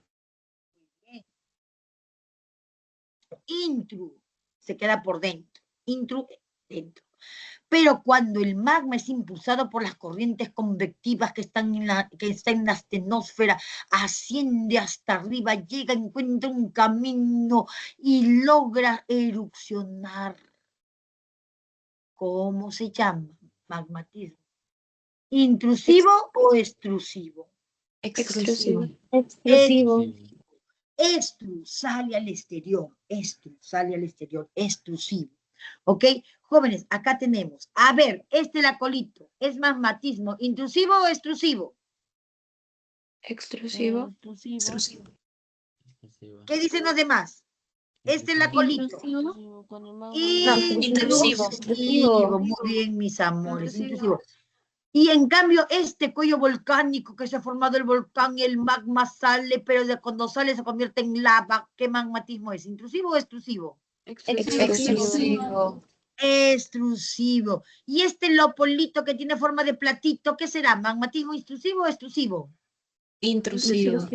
Intru, se queda por dentro. Intru, dentro. Pero cuando el magma es impulsado por las corrientes convectivas que están en la astenosfera, asciende hasta arriba, llega, encuentra un camino y logra erupcionar. ¿Cómo se llama? Magmatismo. ¿Intrusivo o extrusivo? Extrusivo. Extrusivo. Sale al exterior, extrusivo. ¿Ok? Jóvenes, acá tenemos, a ver, lacolito, ¿es magmatismo intrusivo o extrusivo? Extrusivo. Extrusivo. ¿Qué dicen los demás? Lacolito. Intrusivo. Intrusivo. Muy bien, mis amores, intrusivo. Y en cambio, cuello volcánico que se ha formado el volcán, el magma sale, pero cuando sale se convierte en lava. ¿Qué magmatismo es? ¿Intrusivo o extrusivo? Extrusivo. Extrusivo. ¿Y lopolito que tiene forma de platito, qué será? ¿Magmatismo intrusivo o extrusivo? Intrusivo.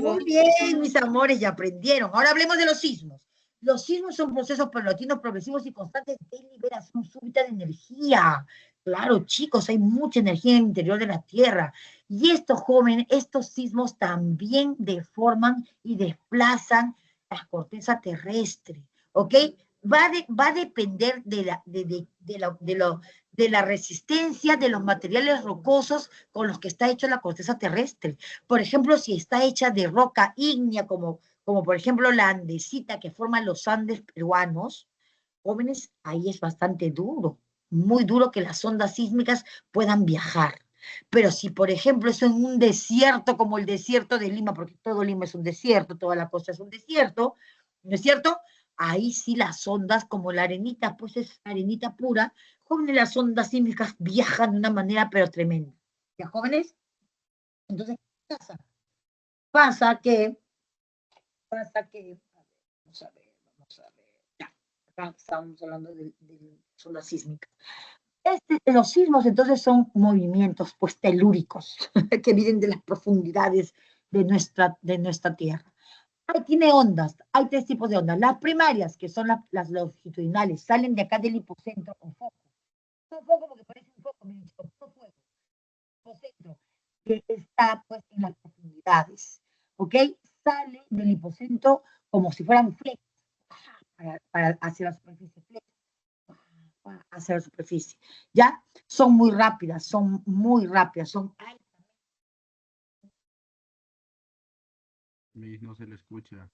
Muy bien, mis amores, ya aprendieron. Ahora hablemos de los sismos. Los sismos son procesos paulatinos, progresivos y constantes de liberación súbita de energía. Claro, chicos, hay mucha energía en el interior de la Tierra. Y estos sismos también deforman y desplazan la corteza terrestre. ¿Ok? Va a depender de la resistencia de los materiales rocosos con los que está hecha la corteza terrestre. Por ejemplo, si está hecha de roca ígnea, como por ejemplo la andesita que forman los Andes peruanos, jóvenes, ahí es bastante duro, muy duro que las ondas sísmicas puedan viajar. Pero si, por ejemplo, es en un desierto como el desierto de Lima, porque todo Lima es un desierto, toda la costa es un desierto, ¿no es cierto? Ahí sí las ondas, como la arenita, pues es arenita pura, jóvenes, las ondas sísmicas viajan de una manera pero tremenda. ¿Ya, jóvenes? Entonces, ¿qué pasa? Pasa que, vamos a ver, ya, acá estamos hablando de ondas sísmicas. Los sismos entonces son movimientos pues telúricos que vienen de las profundidades de nuestra Tierra. Tiene ondas, hay tres tipos de ondas. Las primarias, que son las longitudinales, salen de acá del hipocentro o foco. Un foco porque parece un foco, miren, chicos, un fuego, hipocentro, que está pues en las profundidades, ¿ok? Sale del hipocentro como si fueran flechas para hacia la superficie, flechas hacia la superficie, ¿ya? Son muy rápidas, son Miss, no se le escucha.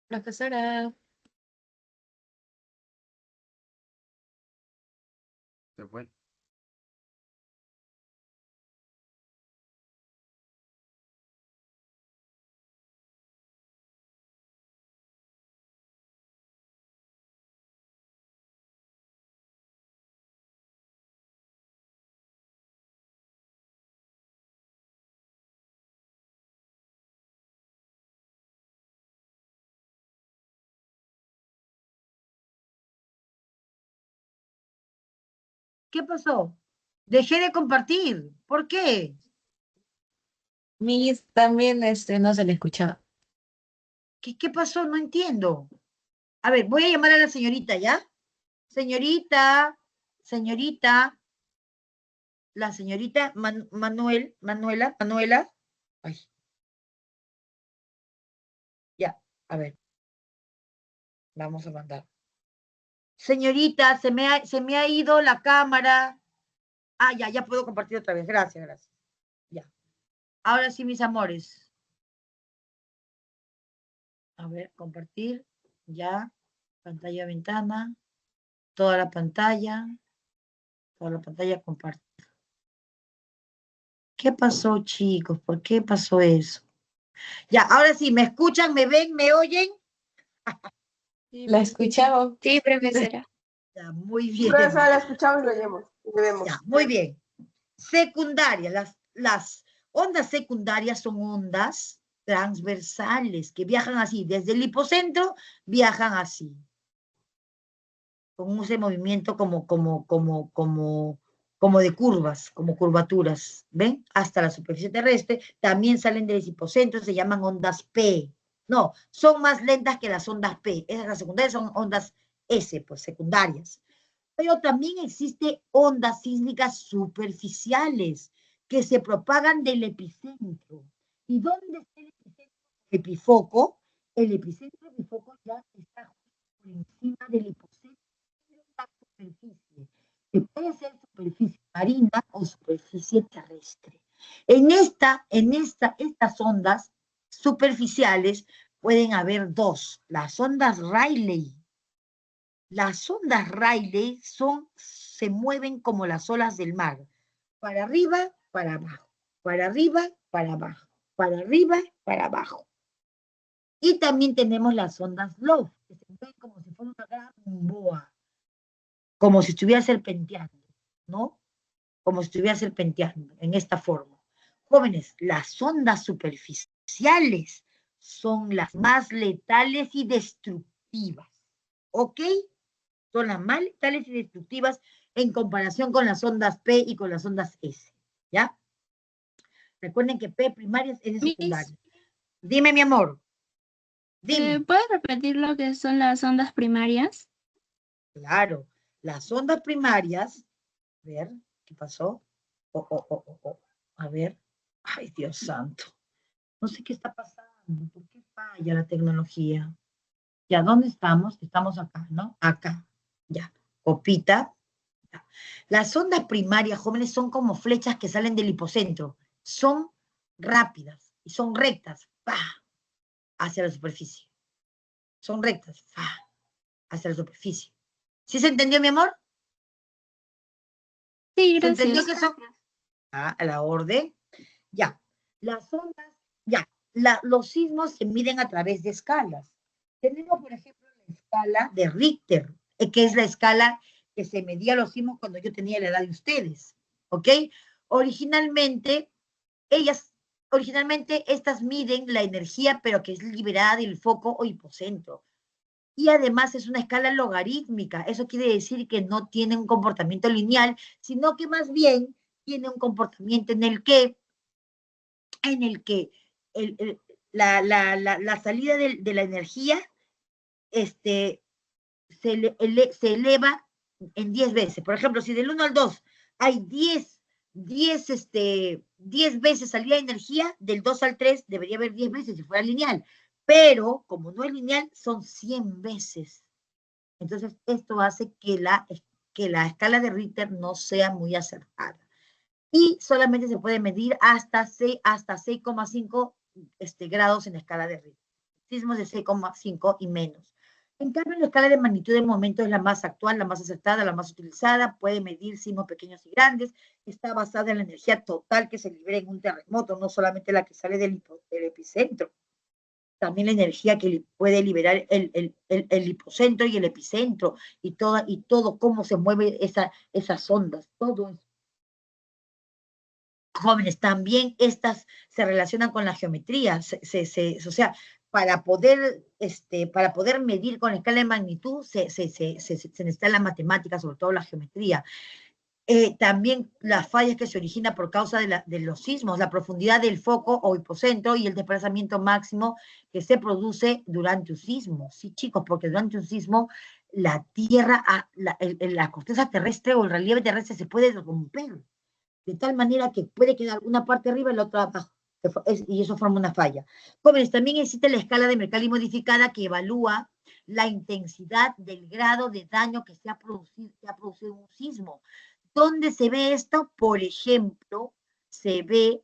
Profesora, Se fue. ¿Qué pasó? Dejé de compartir. ¿Por qué? Miss también no se le escuchaba. ¿Qué pasó? No entiendo. A ver, voy a llamar a la señorita, ¿ya? Señorita, señorita, la señorita Manuela. Ay, ya, a ver, vamos a mandar. Señorita, se me ha ido la cámara. Ah, ya puedo compartir otra vez. Gracias. Ya. Ahora sí, mis amores. A ver, compartir. Ya. Pantalla, ventana. Toda la pantalla. Compartir. ¿Qué pasó, chicos? ¿Por qué pasó eso? Ya, ahora sí, ¿me escuchan, me ven, me oyen? La escuchamos. Sí, profesora. Ya, muy bien. Profesora, la escuchamos y lo leemos. Le vemos. Ya, muy bien. Secundaria, las ondas secundarias son ondas transversales que viajan así, desde el hipocentro viajan así, con ese movimiento como de curvas, como curvaturas, ¿ven? Hasta la superficie terrestre, también salen del hipocentro, se llaman ondas P. No, son más lentas que las ondas P. Esas las secundarias son ondas S, pues secundarias. Pero también existen ondas sísmicas superficiales que se propagan del epicentro. ¿Y dónde está el epicentro? El epicentro ya está por encima del hipocentro de la superficie, que puede ser superficie marina o superficie terrestre. Estas ondas superficiales pueden haber dos, las ondas Rayleigh. Las ondas Rayleigh se mueven como las olas del mar, para arriba, para abajo, para arriba, para abajo, para arriba, para abajo. Y también tenemos las ondas Love, que se mueven como si fuera una gran boa, como si estuviera serpenteando, ¿no? Como si estuviera serpenteando, en esta forma. Jóvenes, las ondas superficiales son las más letales y destructivas, ¿ok? Son las más letales y destructivas en comparación con las ondas P y con las ondas S, ¿ya? Recuerden que P primarias es de Miss, secundaria. Dime, mi amor. Dime. ¿puedes repetir lo que son las ondas primarias? Claro, las ondas primarias, a ver, ¿qué pasó? A ver, ay, Dios santo. No sé qué está pasando, ¿por qué falla la tecnología? Ya, ¿dónde estamos? Estamos acá, ¿no? Acá, ya. Copita. Ya. Las ondas primarias, jóvenes, son como flechas que salen del hipocentro. Son rápidas y son rectas, ¡pah!, hacia la superficie. Son rectas, ¡pah!, hasta la superficie. ¿Sí se entendió, mi amor? Sí, ¿Se entendió gracias. que son? A la orden. Ya. Las ondas, ya. Los sismos se miden a través de escalas. Tenemos, por ejemplo, la escala de Richter, que es la escala que se medía los sismos cuando yo tenía la edad de ustedes. ¿Ok? Originalmente, estas miden la energía, pero que es liberada del foco o hipocentro. Y además es una escala logarítmica. Eso quiere decir que no tiene un comportamiento lineal, sino que más bien tiene un comportamiento en el que la salida de la energía se eleva en 10 veces. Por ejemplo, si del 1 al 2 hay 10 veces salida de energía, del 2 al 3 debería haber 10 veces si fuera lineal. Pero, como no es lineal, son 100 veces. Entonces, esto hace que la escala de Richter no sea muy acertada. Y solamente se puede medir hasta 6,5 grados en la escala de Richter. Sismos de 6,5 y menos. En cambio, la escala de magnitud de momento es la más actual, la más acertada, la más utilizada. Puede medir sismos pequeños y grandes. Está basada en la energía total que se libera en un terremoto, no solamente la que sale del epicentro. También la energía que puede liberar el hipocentro y el epicentro, y todo cómo se mueven esas ondas, todo eso. Jóvenes, también estas se relacionan con la geometría, o sea, para poder medir con escala de magnitud se necesita la matemática, sobre todo la geometría. También las fallas que se originan por causa de los sismos, la profundidad del foco o hipocentro y el desplazamiento máximo que se produce durante un sismo. Sí, chicos, porque durante un sismo la tierra, la corteza terrestre o el relieve terrestre se puede romper, de tal manera que puede quedar una parte arriba y la otra abajo, y eso forma una falla. Jóvenes, también existe la escala de Mercalli modificada que evalúa la intensidad del grado de daño que se ha producido un sismo. ¿Dónde se ve esto? Por ejemplo, se ve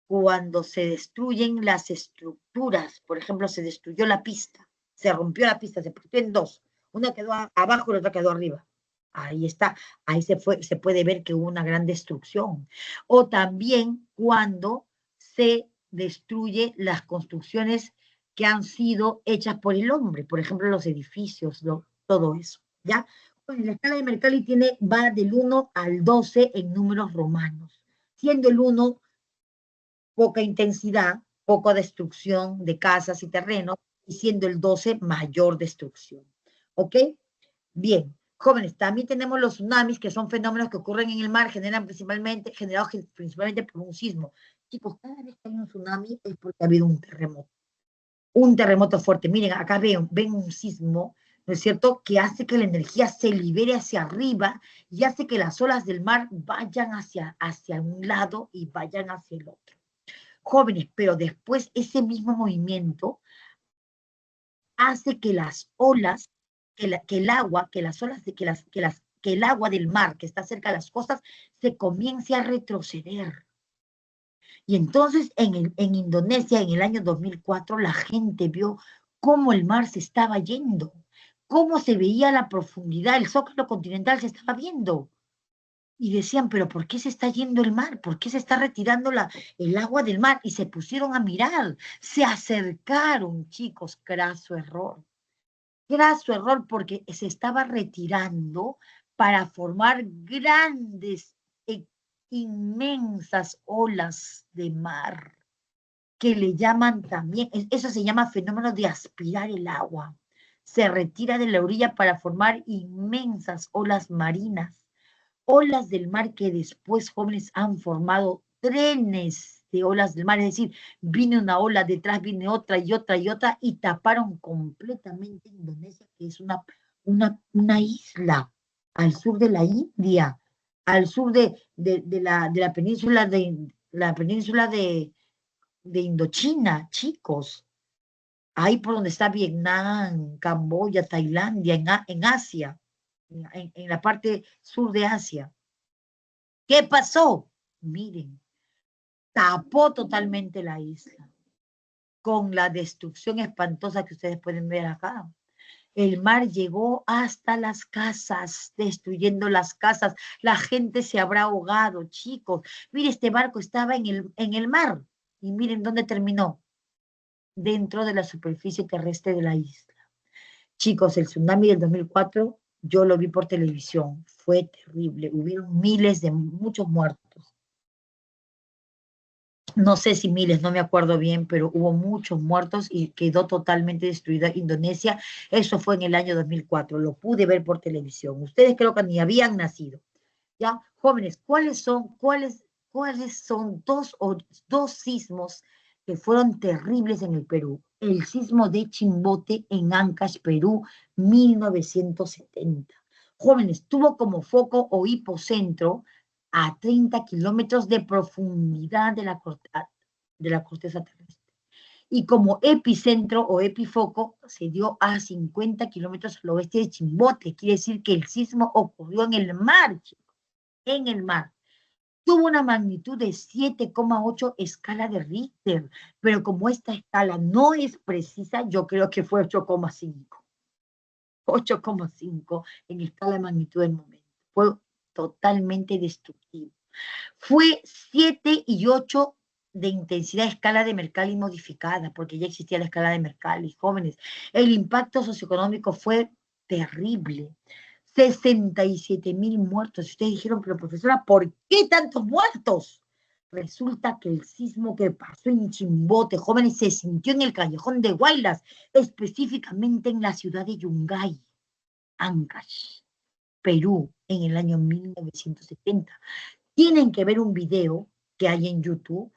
cuando se destruyen las estructuras. Por ejemplo, se destruyó la pista, se rompió la pista, se partió en dos. Una quedó abajo y la otra quedó arriba. Ahí está, ahí se puede ver que hubo una gran destrucción. O también cuando se destruye las construcciones que han sido hechas por el hombre, por ejemplo, los edificios, todo eso, ¿ya? Bueno, la escala de Mercalli va del 1 al 12 en números romanos, siendo el 1 poca intensidad, poca destrucción de casas y terrenos, y siendo el 12 mayor destrucción. ¿Ok? Bien, jóvenes, también tenemos los tsunamis, que son fenómenos que ocurren en el mar, generados principalmente por un sismo. Chicos, cada vez que hay un tsunami es porque ha habido un terremoto fuerte. Miren, acá ven un sismo, ¿no es cierto?, que hace que la energía se libere hacia arriba y hace que las olas del mar vayan hacia un lado y vayan hacia el otro. Jóvenes, pero después ese mismo movimiento hace que las olas, que el agua, que las olas, que el agua del mar que está cerca de las costas se comience a retroceder. Y entonces en Indonesia, en el año 2004, la gente vio cómo el mar se estaba yendo, cómo se veía la profundidad, el zócalo continental se estaba viendo. Y decían, pero ¿por qué se está yendo el mar? ¿Por qué se está retirando el agua del mar? Y se pusieron a mirar, se acercaron, chicos, graso error. Graso error, porque se estaba retirando para formar grandes, inmensas olas de mar, que le llaman también, eso se llama fenómeno de aspirar el agua. Se retira de la orilla para formar inmensas olas marinas, olas del mar que después, jóvenes, han formado trenes de olas del mar, es decir, viene una ola, detrás viene otra y otra y otra, y taparon completamente Indonesia, que es una isla al sur de la India, al sur de la península de Indochina, chicos, ahí por donde está Vietnam, Camboya, Tailandia, en Asia, en la parte sur de Asia. ¿Qué pasó? Miren, tapó totalmente la isla, con la destrucción espantosa que ustedes pueden ver acá. El mar llegó hasta las casas, destruyendo las casas. La gente se habrá ahogado, chicos. Mire, este barco estaba en el mar. Y miren dónde terminó. Dentro de la superficie terrestre de la isla. Chicos, el tsunami del 2004, yo lo vi por televisión. Fue terrible. Hubieron muchos muertos. No sé si miles, no me acuerdo bien, pero hubo muchos muertos y quedó totalmente destruida Indonesia. Eso fue en el año 2004, lo pude ver por televisión. Ustedes creo que ni habían nacido. ¿Ya? Jóvenes, ¿cuáles son dos sismos que fueron terribles en el Perú? El sismo de Chimbote en Ancash, Perú, 1970. Jóvenes, tuvo como foco o hipocentro a 30 kilómetros de profundidad de la corteza terrestre. Y como epicentro o epifoco se dio a 50 kilómetros al oeste de Chimbote. Quiere decir que el sismo ocurrió en el mar, chicos, en el mar. Tuvo una magnitud de 7,8 escala de Richter, pero como esta escala no es precisa, yo creo que fue 8,5. 8,5 en escala de magnitud del momento. Fue totalmente destructivo. Fue 7 y 8 de intensidad escala de Mercalli modificada, porque ya existía la escala de Mercalli, jóvenes. El impacto socioeconómico fue terrible. 67.000 muertos. Ustedes dijeron, pero profesora, ¿por qué tantos muertos? Resulta que el sismo que pasó en Chimbote, jóvenes, se sintió en el callejón de Huaylas, específicamente en la ciudad de Yungay, Ancash, Perú, en el año 1970. Tienen que ver un video que hay en YouTube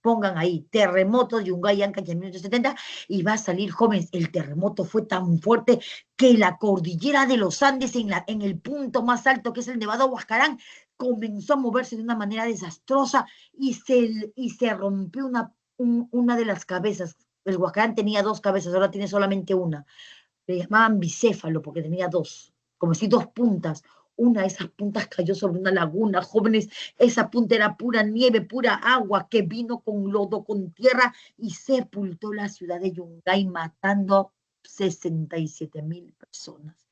pongan ahí, terremoto de Yungay, Ancash en 1970, y va a salir, jóvenes, el terremoto fue tan fuerte que la cordillera de los Andes, en el punto más alto, que es el Nevado Huascarán, comenzó a moverse de una manera desastrosa y se rompió una de las cabezas. El Huascarán tenía dos cabezas, ahora tiene solamente una. Le llamaban bicéfalo porque tenía dos, como si dos puntas. Una de esas puntas cayó sobre una laguna, jóvenes, esa punta era pura nieve, pura agua que vino con lodo, con tierra y sepultó la ciudad de Yungay matando 67.000 personas,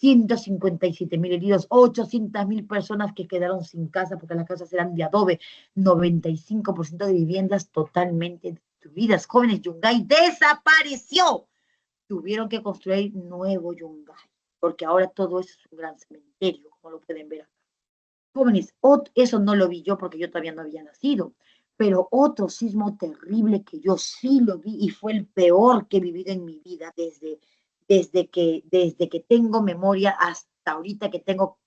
157.000 heridos, 800.000 personas que quedaron sin casa porque las casas eran de adobe, 95% de viviendas totalmente destruidas. Jóvenes, Yungay desapareció. Tuvieron que construir nuevo Yungay, porque ahora todo eso es un gran cementerio, como lo pueden ver acá. Jóvenes, eso no lo vi yo porque yo todavía no había nacido, pero otro sismo terrible que yo sí lo vi y fue el peor que he vivido en mi vida desde que tengo memoria hasta ahorita que tengo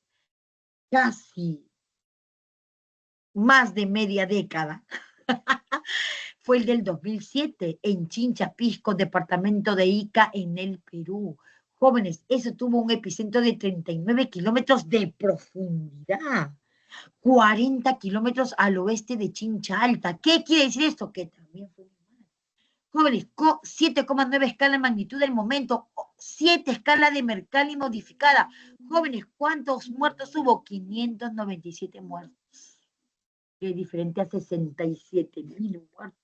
casi más de media década. Fue el del 2007 en Chincha, Pisco, departamento de Ica, en el Perú. Jóvenes, eso tuvo un epicentro de 39 kilómetros de profundidad, 40 kilómetros al oeste de Chincha Alta. ¿Qué quiere decir esto? Que también fue muy mal. Jóvenes, 7,9 escala de magnitud del momento, 7 escala de Mercalli modificada. Jóvenes, ¿cuántos muertos hubo? 597 muertos. Que es diferente a 67.000 muertos.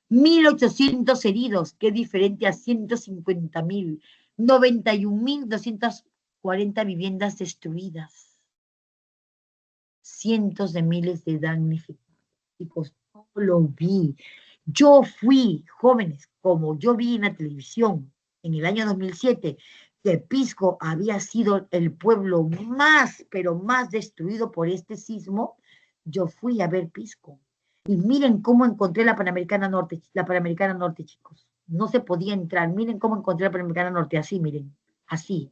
1.800 heridos, que es diferente a 150.000. 91.240 viviendas destruidas. Cientos de miles de damnificados. Chicos, no lo vi. Yo fui, jóvenes, como yo vi en la televisión en el año 2007, que Pisco había sido el pueblo más, pero más destruido por este sismo, yo fui a ver Pisco. Y miren cómo encontré la Panamericana Norte, chicos. No se podía entrar. Miren cómo encontré la Panamericana Norte, así, miren, así.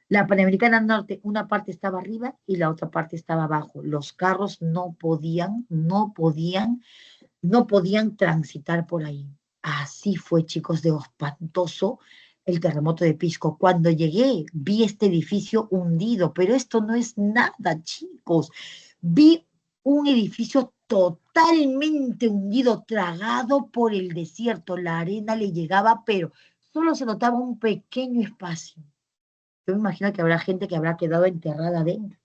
La Panamericana Norte, una parte estaba arriba y la otra parte estaba abajo. Los carros no podían transitar por ahí. Así fue, chicos, de espantoso el terremoto de Pisco. Cuando llegué, vi este edificio hundido, pero esto no es nada, chicos. Vi un edificio totalmente hundido, tragado por el desierto. La arena le llegaba, pero solo se notaba un pequeño espacio. Yo me imagino que habrá gente que habrá quedado enterrada adentro.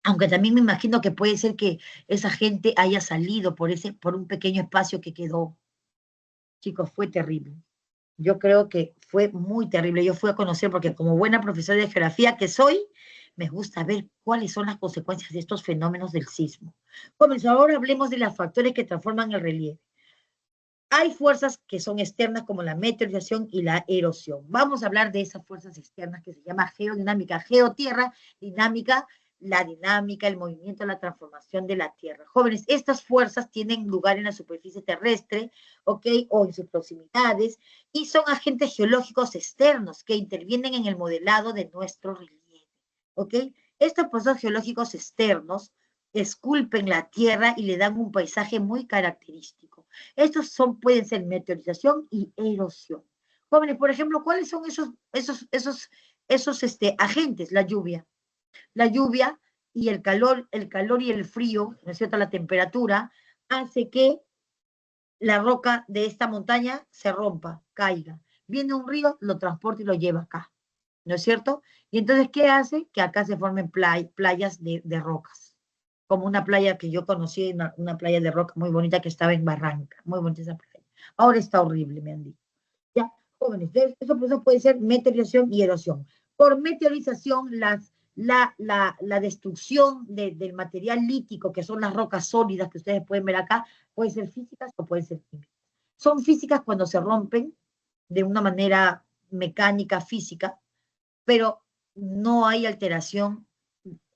Aunque también me imagino que puede ser que esa gente haya salido por un pequeño espacio que quedó. Chicos, fue terrible. Yo creo que fue muy terrible. Yo fui a conocer, porque como buena profesora de geografía que soy, me gusta ver cuáles son las consecuencias de estos fenómenos del sismo. Pues ahora hablemos de los factores que transforman el relieve. Hay fuerzas que son externas como la meteorización y la erosión. Vamos a hablar de esas fuerzas externas que se llama geodinámica, geotierra, dinámica, la dinámica, el movimiento, la transformación de la tierra. Jóvenes, estas fuerzas tienen lugar en la superficie terrestre, ¿ok? O en sus proximidades, y son agentes geológicos externos que intervienen en el modelado de nuestro relieve, ¿ok? Estos procesos geológicos externos esculpen la tierra y le dan un paisaje muy característico. Estos pueden ser meteorización y erosión. Jóvenes, por ejemplo, ¿cuáles son esos agentes? La lluvia y el calor y el frío, ¿no es cierto? La temperatura hace que la roca de esta montaña se rompa, caiga. Viene un río, lo transporta y lo lleva acá, ¿no es cierto? Y entonces, ¿qué hace? Que acá se formen playas de rocas, como una playa que yo conocí, una playa de roca muy bonita que estaba en Barranca, muy bonita esa playa. Ahora está horrible, me han dicho. Ya, jóvenes, eso puede ser meteorización y erosión. Por meteorización, la destrucción del material lítico, que son las rocas sólidas que ustedes pueden ver acá, pueden ser físicas o pueden ser químicas. Son físicas cuando se rompen de una manera mecánica, física, pero no hay alteración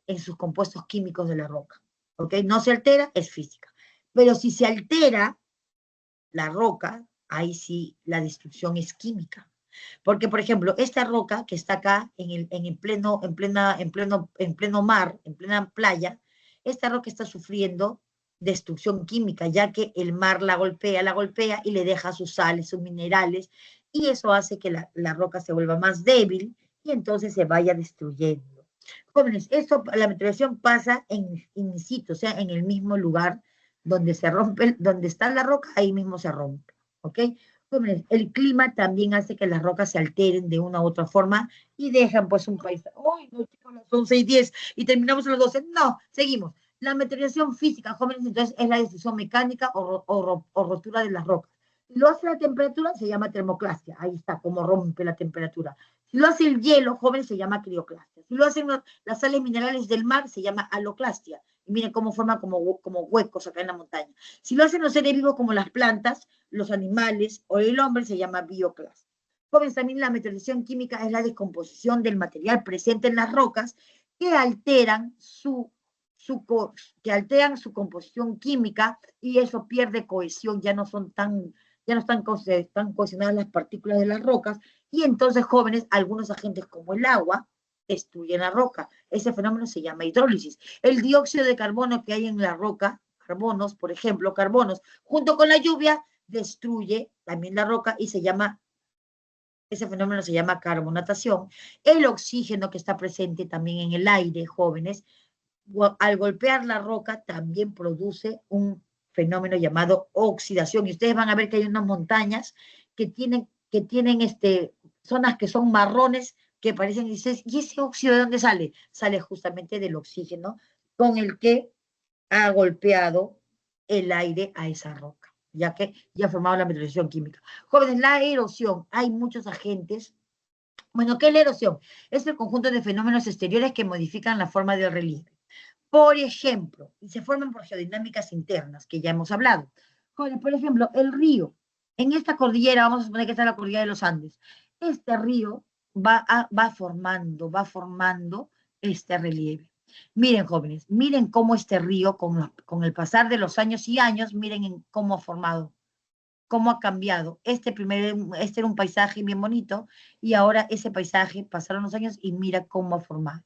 en sus compuestos químicos de la roca. ¿Ok? No se altera, es física. Pero si se altera la roca, ahí sí la destrucción es química. Porque, por ejemplo, esta roca que está acá en pleno mar, en plena playa, esta roca está sufriendo destrucción química, ya que el mar la golpea y le deja sus sales, sus minerales, y eso hace que la roca se vuelva más débil y entonces se vaya destruyendo. Jóvenes, la meteorización pasa in situ, o sea, en el mismo lugar donde se rompe, donde está la roca, ahí mismo se rompe, ¿ok? Jóvenes, el clima también hace que las rocas se alteren de una u otra forma y dejan pues un paisaje. ¡Ay, no, chicos, son 6:10 y terminamos a las 12! No, seguimos. La meteorización física, jóvenes, entonces es la destrucción mecánica o rotura de las rocas. Si lo hace la temperatura, se llama termoclastia. Ahí está, cómo rompe la temperatura. Si lo hace el hielo, jóvenes, se llama crioclastia. Si lo hacen las sales minerales del mar, se llama aloclastia. Y miren cómo forma como huecos acá en la montaña. Si lo hacen los seres vivos como las plantas, los animales o el hombre, se llama bioclastia. Jóvenes, también la meteorización química es la descomposición del material presente en las rocas que alteran que alteran su composición química y eso pierde cohesión, ya no están cohesionadas las partículas de las rocas y entonces, jóvenes, algunos agentes como el agua destruyen la roca. Ese fenómeno se llama hidrólisis. El dióxido de carbono que hay en la roca, carbonos, por ejemplo, carbonos, junto con la lluvia, destruye también la roca y ese fenómeno se llama carbonatación. El oxígeno que está presente también en el aire, jóvenes, al golpear la roca también produce un fenómeno llamado oxidación. Y ustedes van a ver que hay unas montañas que tienen zonas que son marrones, que parecen, ¿y ese óxido de dónde sale? Sale justamente del oxígeno con el que ha golpeado el aire a esa roca, ya que ya ha formado la meteorización química. Jóvenes, la erosión, hay muchos agentes. Bueno, ¿qué es la erosión? Es el conjunto de fenómenos exteriores que modifican la forma del relieve. Por ejemplo, y se forman por geodinámicas internas, que ya hemos hablado. Jóvenes, por ejemplo, el río. En esta cordillera, vamos a suponer que está la cordillera de los Andes. Este río va formando este relieve. Miren, jóvenes, miren cómo este río, con el pasar de los años y años, miren cómo ha formado, cómo ha cambiado. Este era un paisaje bien bonito, y ahora ese paisaje, pasaron los años y mira cómo ha formado.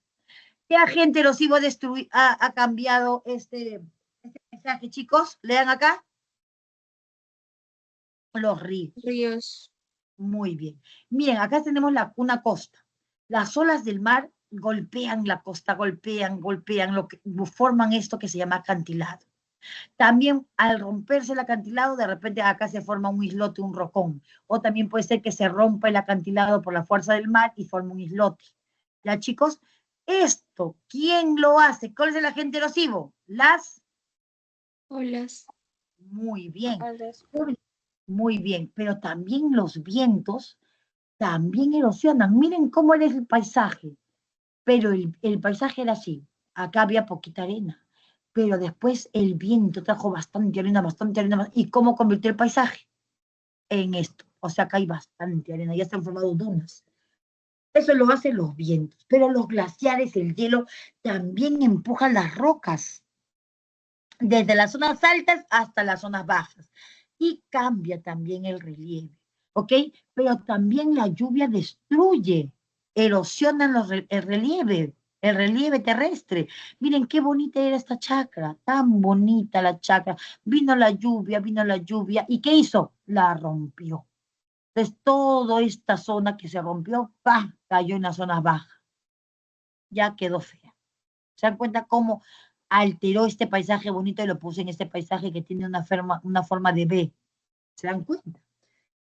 ¿Qué agente erosivo ha cambiado este paisaje, chicos? Lean acá. Los ríos. Ríos. Muy bien. Miren, acá tenemos una costa. Las olas del mar golpean la costa, golpean, forman esto que se llama acantilado. También al romperse el acantilado, de repente acá se forma un islote, un rocón. O también puede ser que se rompa el acantilado por la fuerza del mar y forme un islote. ¿Ya, chicos? Esto, ¿quién lo hace? ¿Cuál es el agente erosivo? Olas. Muy bien. Alas. Muy bien, pero también los vientos también erosionan. Miren cómo era el paisaje, pero el paisaje era así. Acá había poquita arena, pero después el viento trajo bastante arena, ¿y cómo convirtió el paisaje? En esto. O sea, acá hay bastante arena, ya se han formado dunas. Eso lo hacen los vientos, pero los glaciares, el hielo, también empujan las rocas, desde las zonas altas hasta las zonas bajas, y cambia también el relieve, ¿ok? Pero también la lluvia destruye, erosiona el relieve terrestre. Miren qué bonita era esta chacra, tan bonita la chacra. Vino la lluvia, ¿y qué hizo? La rompió. Entonces, toda esta zona que se rompió, ¡pah!, cayó en las zonas bajas. Ya quedó fea. ¿Se dan cuenta cómo alteró este paisaje bonito y lo puse en este paisaje que tiene una forma de B? ¿Se dan cuenta?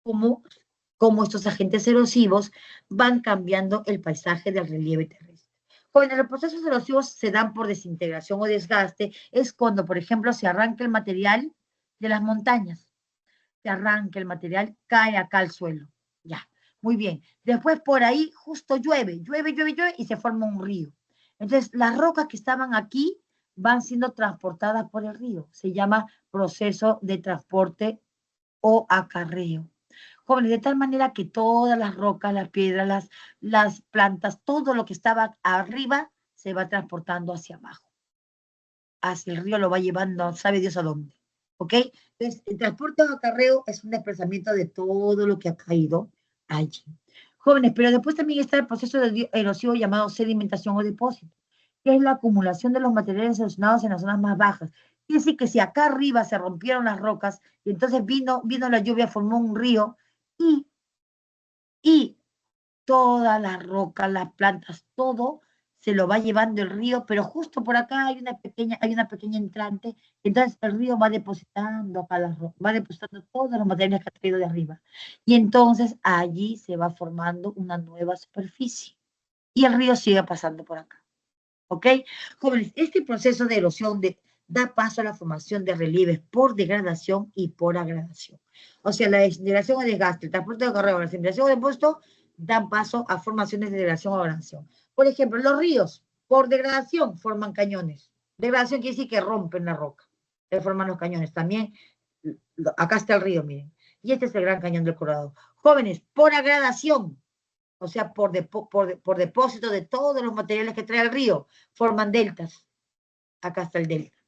Cómo estos agentes erosivos van cambiando el paisaje del relieve terrestre. Cuando los procesos erosivos se dan por desintegración o desgaste, es cuando, por ejemplo, se arranca el material de las montañas. Se arranca el material, cae acá al suelo. Ya, muy bien. Después por ahí justo llueve y se forma un río. Entonces, las rocas que estaban aquí van siendo transportadas por el río. Se llama proceso de transporte o acarreo. Jóvenes, de tal manera que todas las rocas, las piedras, las plantas, todo lo que estaba arriba se va transportando hacia abajo. Hacia el río lo va llevando, sabe Dios a dónde. ¿Ok? Entonces, el transporte o acarreo es un desplazamiento de todo lo que ha caído allí. Jóvenes, pero después también está el proceso de erosivo llamado sedimentación o depósito, que es la acumulación de los materiales erosionados en las zonas más bajas. Quiere decir que si acá arriba se rompieron las rocas y entonces vino la lluvia, formó un río y todas las rocas, las plantas, todo se lo va llevando el río, pero justo por acá hay una pequeña entrante, entonces el río va depositando acá las rocas, va depositando todos los materiales que ha traído de arriba. Y entonces allí se va formando una nueva superficie. Y el río sigue pasando por acá. ¿Ok? Jóvenes, este proceso de erosión da paso a la formación de relieves por degradación y por agradación. O sea, la desintegración o desgaste, el transporte de correo, la desintegración o depósito dan paso a formaciones de degradación o agradación. Por ejemplo, los ríos, por degradación, forman cañones. Degradación quiere decir que rompen la roca, que forman los cañones. También, acá está el río, miren. Y este es el Gran Cañón del Colorado. Jóvenes, por agradación, o sea, por depósito de todos los materiales que trae el río, forman deltas. Acá está el delta.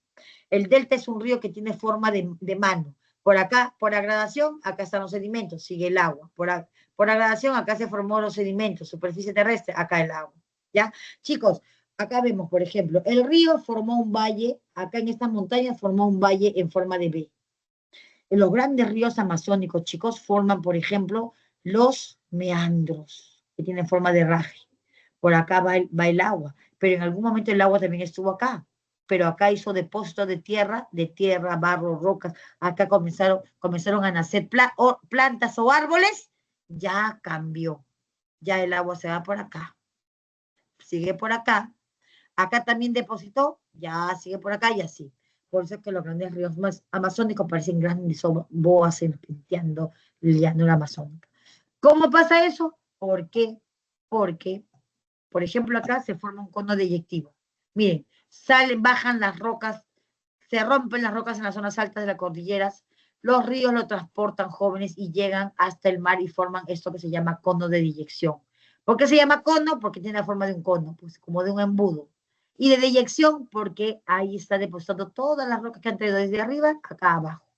El delta es un río que tiene forma de mano. Por acá, por agradación, acá están los sedimentos, sigue el agua. Por agradación, acá se formó los sedimentos, superficie terrestre, acá el agua. ¿Ya? Chicos, acá vemos, por ejemplo, el río formó un valle, acá en estas montañas formó un valle en forma de B. En los grandes ríos amazónicos, chicos, forman, por ejemplo, los meandros, que tienen forma de raje. Por acá va el agua, pero en algún momento el agua también estuvo acá. Pero acá hizo depósito de tierra, barro, rocas. Acá comenzaron a nacer plantas o árboles. Ya cambió. Ya el agua se va por acá. Sigue por acá. Acá también depositó. Ya sigue por acá y así. Por eso es que los grandes ríos más amazónicos parecen grandes boas serpenteando la llanura amazónica. ¿Cómo pasa eso? ¿Por qué? Porque, por ejemplo, acá se forma un cono deyectivo. Miren, bajan las rocas, se rompen las rocas en las zonas altas de las cordilleras, los ríos lo transportan jóvenes y llegan hasta el mar y forman esto que se llama cono de deyección. ¿Por qué se llama cono? Porque tiene la forma de un cono, pues como de un embudo. Y de deyección porque ahí está depositando todas las rocas que han traído desde arriba acá abajo.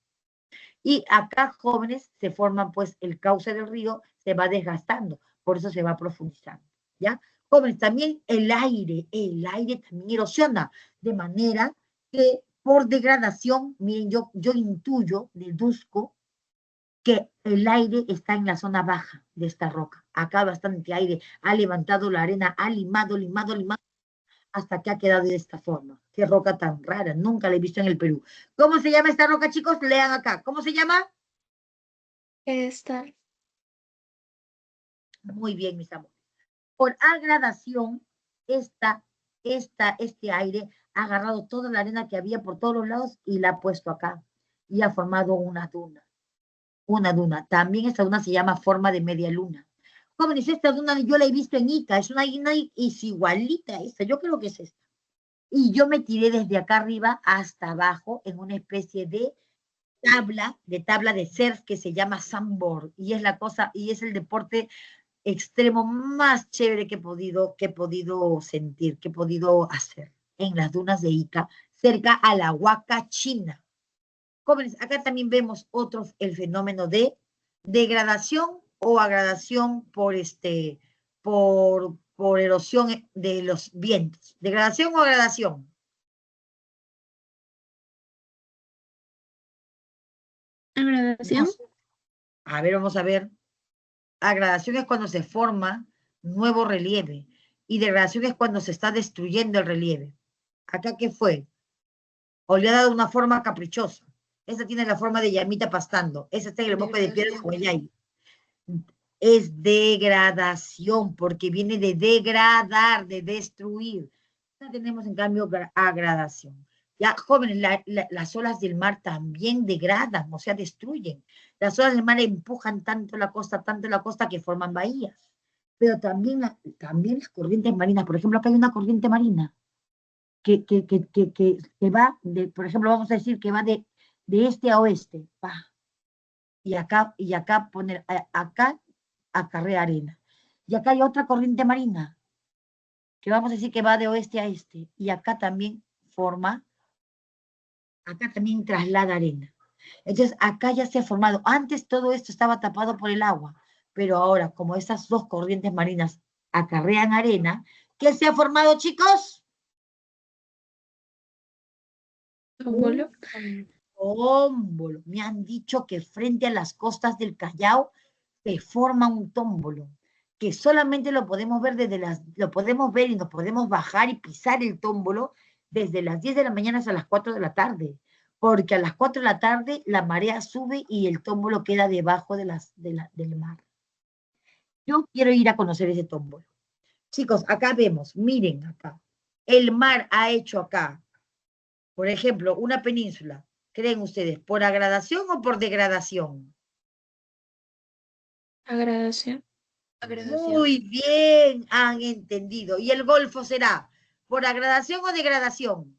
Y acá, jóvenes, se forman, pues, el cauce del río se va desgastando, por eso se va profundizando, ¿ya? Jóvenes, también el aire también erosiona, de manera que por degradación, miren, yo intuyo, deduzco, que el aire está en la zona baja de esta roca. Acá bastante aire, ha levantado la arena, ha limado, hasta que ha quedado de esta forma. Qué roca tan rara, nunca la he visto en el Perú. ¿Cómo se llama esta roca, chicos? Lean acá. ¿Cómo se llama? Pedestal. Muy bien, mis amores. Por agradación, este aire ha agarrado toda la arena que había por todos los lados y la ha puesto acá. Y ha formado una duna. una duna. También esta duna se llama forma de media luna. Jóvenes, esta duna yo la he visto en Ica, es es igualita a esta, yo creo que es esta. Y yo me tiré desde acá arriba hasta abajo en una especie de tabla de surf que se llama sandboard, y es la cosa, y es el deporte extremo más chévere que he podido sentir, que he podido hacer en las dunas de Ica, cerca a la Huaca China. Jóvenes, acá también vemos el fenómeno de degradación o agradación por erosión de los vientos. ¿Degradación o agradación? Agradación. A ver, vamos a ver. Agradación es cuando se forma nuevo relieve y degradación es cuando se está destruyendo el relieve. ¿Acá qué fue? Oleada de una forma caprichosa. Esta tiene la forma de llamita pastando. Esa está en el bosque de piedra de Huayay. Es degradación, porque viene de degradar, de destruir. Ya tenemos en cambio agradación. Ya, jóvenes, las olas del mar también degradan, o sea, destruyen. Las olas del mar empujan tanto la costa que forman bahías. Pero también las corrientes marinas, por ejemplo, acá hay una corriente marina que va, por ejemplo, vamos a decir que va de este a oeste, y acá acá acarrea arena. Y acá hay otra corriente marina, que vamos a decir que va de oeste a este, y acá también traslada arena. Entonces, acá ya se ha formado, antes todo esto estaba tapado por el agua, pero ahora, como estas dos corrientes marinas acarrean arena, ¿qué se ha formado, chicos? Tómbolo. Tómbolo. Me han dicho que frente a las costas del Callao se forma un tómbolo, que solamente lo podemos ver lo podemos ver y nos podemos bajar y pisar el tómbolo desde las 10 de la mañana hasta las 4 de la tarde, porque a las 4 de la tarde la marea sube y el tómbolo queda debajo del mar. Yo quiero ir a conocer ese tómbolo. Chicos, acá vemos, miren acá, el mar ha hecho acá, por ejemplo, una península. ¿Creen ustedes por agradación o por degradación? Agradación. Muy bien, han entendido. ¿Y el Golfo será por agradación o degradación?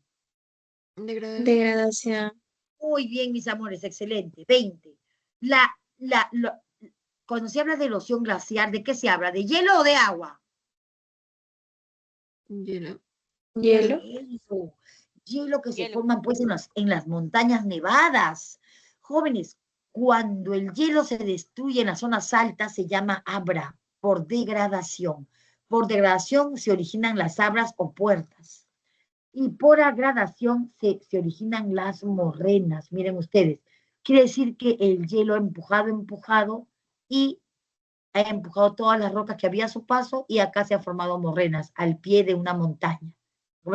Degradación. Muy bien, mis amores, excelente. 20. La, la, lo- Cuando se habla de erosión glaciar, ¿de qué se habla? ¿De hielo o de agua? Hielo. Hielo. Hielo que se forman pues en las montañas nevadas. Jóvenes, cuando el hielo se destruye en las zonas altas se llama abra, por degradación. Por degradación se originan las abras o puertas. Y por agradación se originan las morrenas. Miren ustedes, quiere decir que el hielo ha empujado y ha empujado todas las rocas que había a su paso y acá se han formado morrenas al pie de una montaña.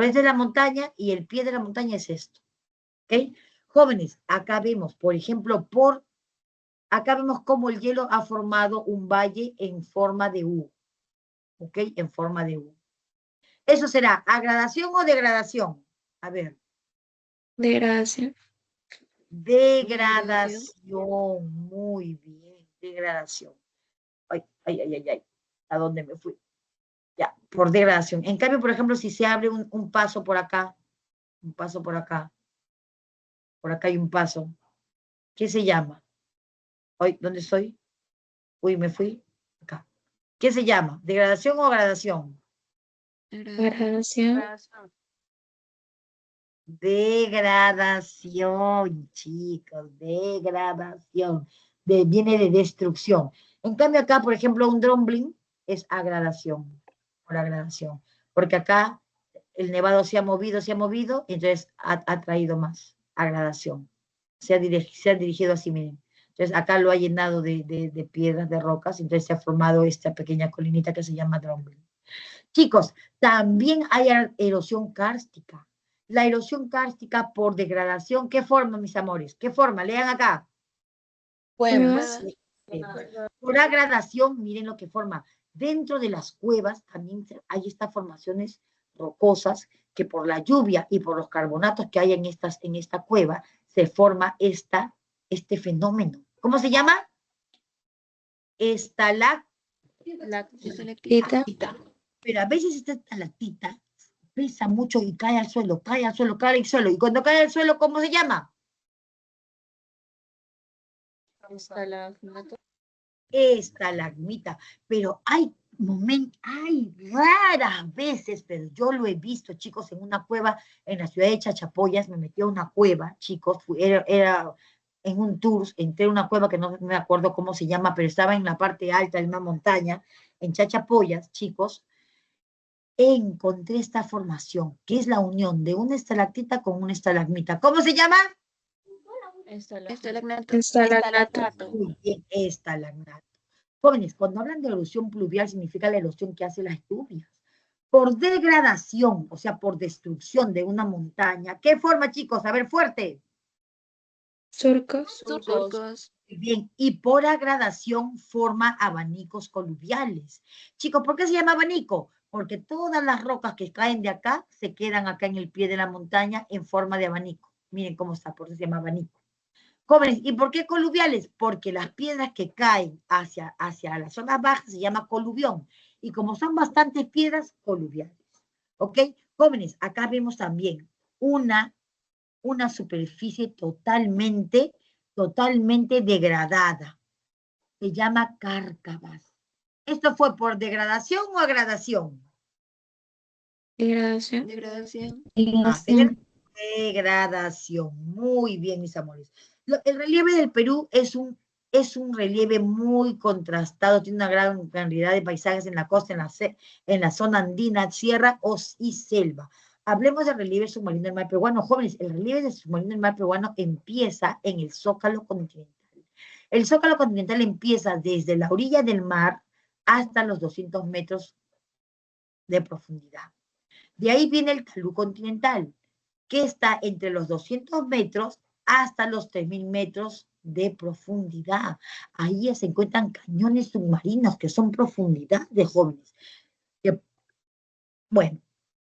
Es de la montaña y el pie de la montaña es esto. ¿Ok? Jóvenes, acá vemos, por ejemplo, acá vemos cómo el hielo ha formado un valle en forma de U. ¿Ok? En forma de U. ¿Eso será agradación o degradación? A ver. Degradación. Degradación. Muy bien. Degradación. Ay, ay, ay, ay, ay. ¿A dónde me fui? Ya, por degradación. En cambio, por ejemplo, si se abre un paso por acá, por acá hay un paso, ¿qué se llama? Hoy, ¿dónde estoy? Uy, me fui. Acá. ¿Qué se llama? ¿Degradación o gradación? Agradación. Degradación, chicos, degradación. Viene de destrucción. En cambio, acá, por ejemplo, un drumbling es agradación, por agradación. Porque acá el nevado se ha movido, entonces ha traído más agradación. Se ha dirigido así, miren. Entonces acá lo ha llenado de piedras, de rocas, entonces se ha formado esta pequeña colinita que se llama drumbling. Chicos, también hay erosión kárstica. La erosión kárstica por degradación, ¿qué forma, mis amores? ¿Qué forma? Lean acá. Cuevas. Por agradación, miren lo que forma. Dentro de las cuevas también hay estas formaciones rocosas que por la lluvia y por los carbonatos que hay en esta cueva se forma este fenómeno. ¿Cómo se llama? Estalactita. Tita. Pero a veces esta estalactita pesa mucho y cae al suelo, cae al suelo, cae al suelo. Y cuando cae al suelo, ¿cómo se llama? Estalagmita. Pero hay momentos, hay raras veces, pero yo lo he visto, chicos, en una cueva en la ciudad de Chachapoyas. Me metí a una cueva, chicos, era en un tour, entré a una cueva que no me acuerdo cómo se llama, pero estaba en la parte alta de una montaña, en Chachapoyas, chicos. Encontré esta formación, que es la unión de una estalactita con una estalagmita. ¿Cómo se llama? Estalagnato. Muy bien, estalagnato. Jóvenes, cuando hablan de erosión pluvial, significa la erosión que hace las lluvias. Por degradación, o sea, por destrucción de una montaña. ¿Qué forma, chicos? A ver, fuerte. Surcos. Muy bien, y por agradación forma abanicos coluviales. Chicos, ¿por qué se llama abanico? Porque todas las rocas que caen de acá se quedan acá en el pie de la montaña en forma de abanico. Miren cómo está, por eso se llama abanico. Jóvenes, ¿y por qué coluviales? Porque las piedras que caen hacia las zonas bajas se llama coluvión. Y como son bastantes piedras, coluviales. ¿Ok? Jóvenes, acá vemos también una superficie totalmente degradada. Se llama cárcavas. ¿Esto fue por degradación o agradación? Degradación. Degradación. Muy bien, mis amores. El relieve del Perú es un relieve muy contrastado, tiene una gran cantidad de paisajes en la costa, en la zona andina, sierra y selva. Hablemos del relieve submarino del mar peruano. Jóvenes, el relieve del submarino del mar peruano empieza en el Zócalo continental. El Zócalo continental empieza desde la orilla del mar hasta los 200 metros de profundidad. De ahí viene el talud continental, que está entre los 200 metros hasta los 3.000 metros de profundidad. Ahí se encuentran cañones submarinos que son profundidad de jóvenes. Bueno,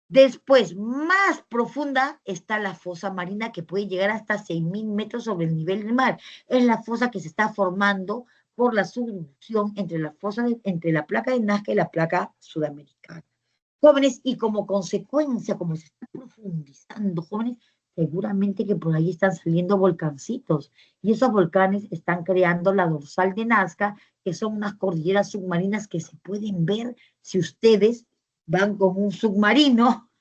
después, más profunda está la fosa marina, que puede llegar hasta 6.000 metros sobre el nivel del mar. Es la fosa que se está formando por la subducción entre la placa de Nazca y la placa sudamericana. Jóvenes, y como consecuencia, como se está profundizando, jóvenes, seguramente que por ahí están saliendo volcancitos, y esos volcanes están creando la dorsal de Nazca, que son unas cordilleras submarinas que se pueden ver si ustedes van con un submarino